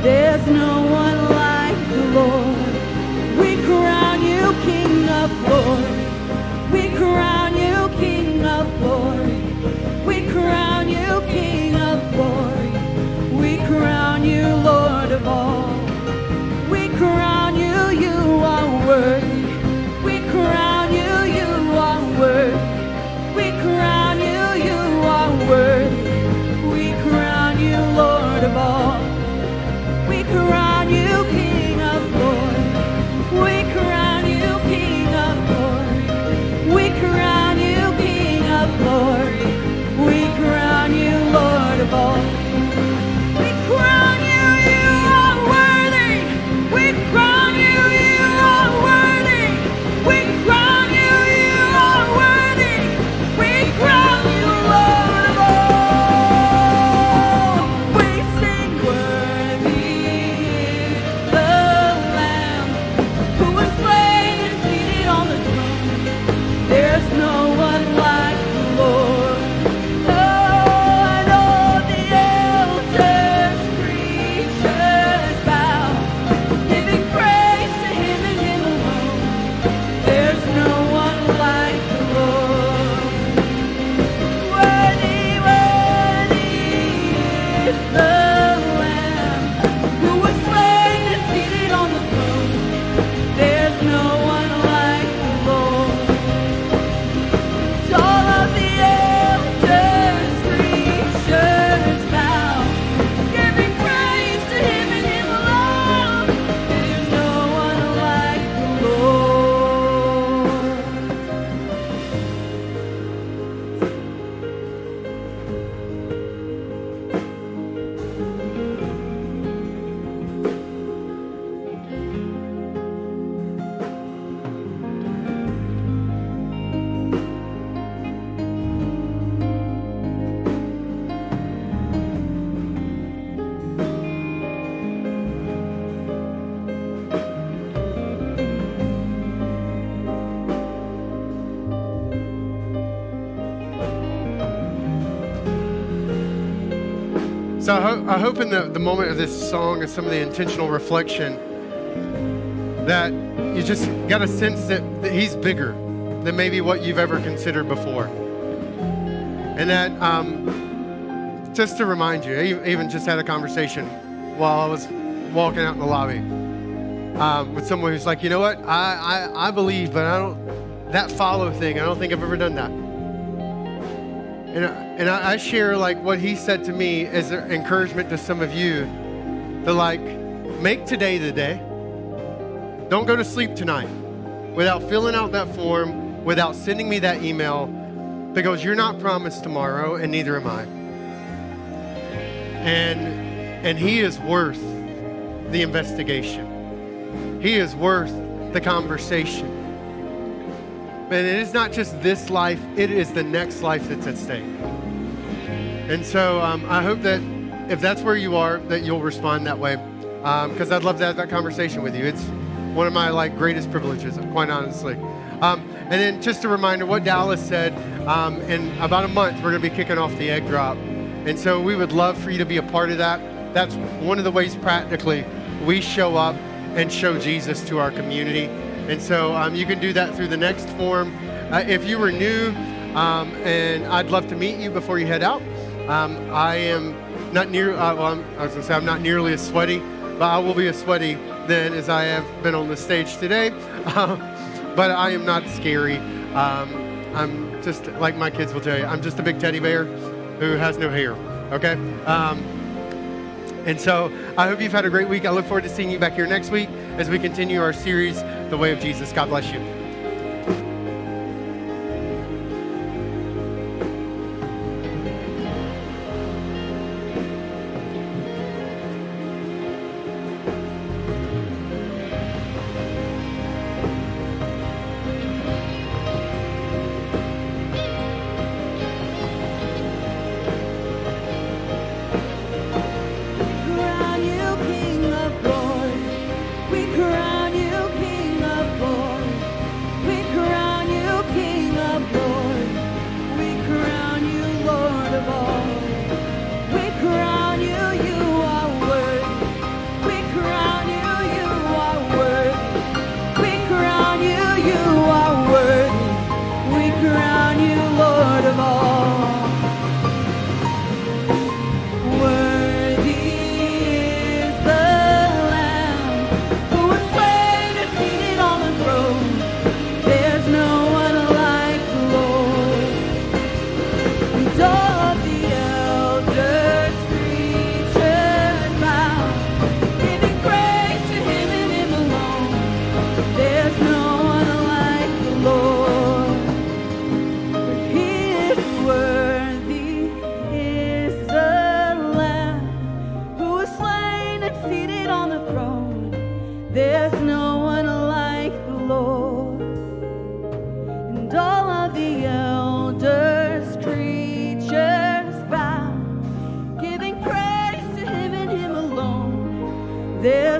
A: There's no
E: no one like the Lord. Oh, and all the elders, creatures bow, giving praise to Him and Him alone. There's no one like the Lord. Worthy, worthy is the Lamb who was slain and seated on the throne. There's no one like the Lord. All of the elders, creatures bow, giving praise to Him and Him alone. There's no one like the Lord.
D: So I hope in the moment of this song and some of the intentional reflection that you just got a sense that He's bigger than maybe what you've ever considered before. And that just to remind you, I even just had a conversation while I was walking out in the lobby with someone who's like, you know what, I believe, but I don't, that follow thing, I don't think I've ever done that. And I share like what he said to me as an encouragement to some of you to like, make today the day. Don't go to sleep tonight without filling out that form, without sending me that email, because you're not promised tomorrow and neither am I. And He is worth the investigation. He is worth the conversation. And it is not just this life, it is the next life that's at stake. And so I hope that if that's where you are, that you'll respond that way. Because I'd love to have that conversation with you. It's one of my like greatest privileges, quite honestly. And then just a reminder what Dallas said, in about a month, we're gonna be kicking off the egg drop. And so we would love for you to be a part of that. That's one of the ways practically we show up and show Jesus to our community. And so you can do that through the next form. If you were new, and I'd love to meet you before you head out. I am not near, I was gonna say I'm not nearly as sweaty, but I will be as sweaty then as I have been on the stage today. But I am not scary. I'm just, like my kids will tell you, I'm just a big teddy bear who has no hair, okay? And so I hope you've had a great week. I look forward to seeing you back here next week as we continue our series, The Way of Jesus. God bless you.
E: Crown you King of Glory. We crown you King of Glory. We crown you King of Glory. We crown you Lord of all. We crown you, you are worthy. We crown you, you are worthy. We crown you, you are worthy. We crown you Lord of all. Worthy is the Lamb who was slain and seated on the throne. There's no one like the Lord. And all the elders, creatures bow, giving praise to Him and Him alone. There's no one like the Lord. He is worthy, is the Lamb who was slain and seated on the throne. There's no one like the Lord. And all of the elders, creatures bow, giving praise to Him and Him alone. There's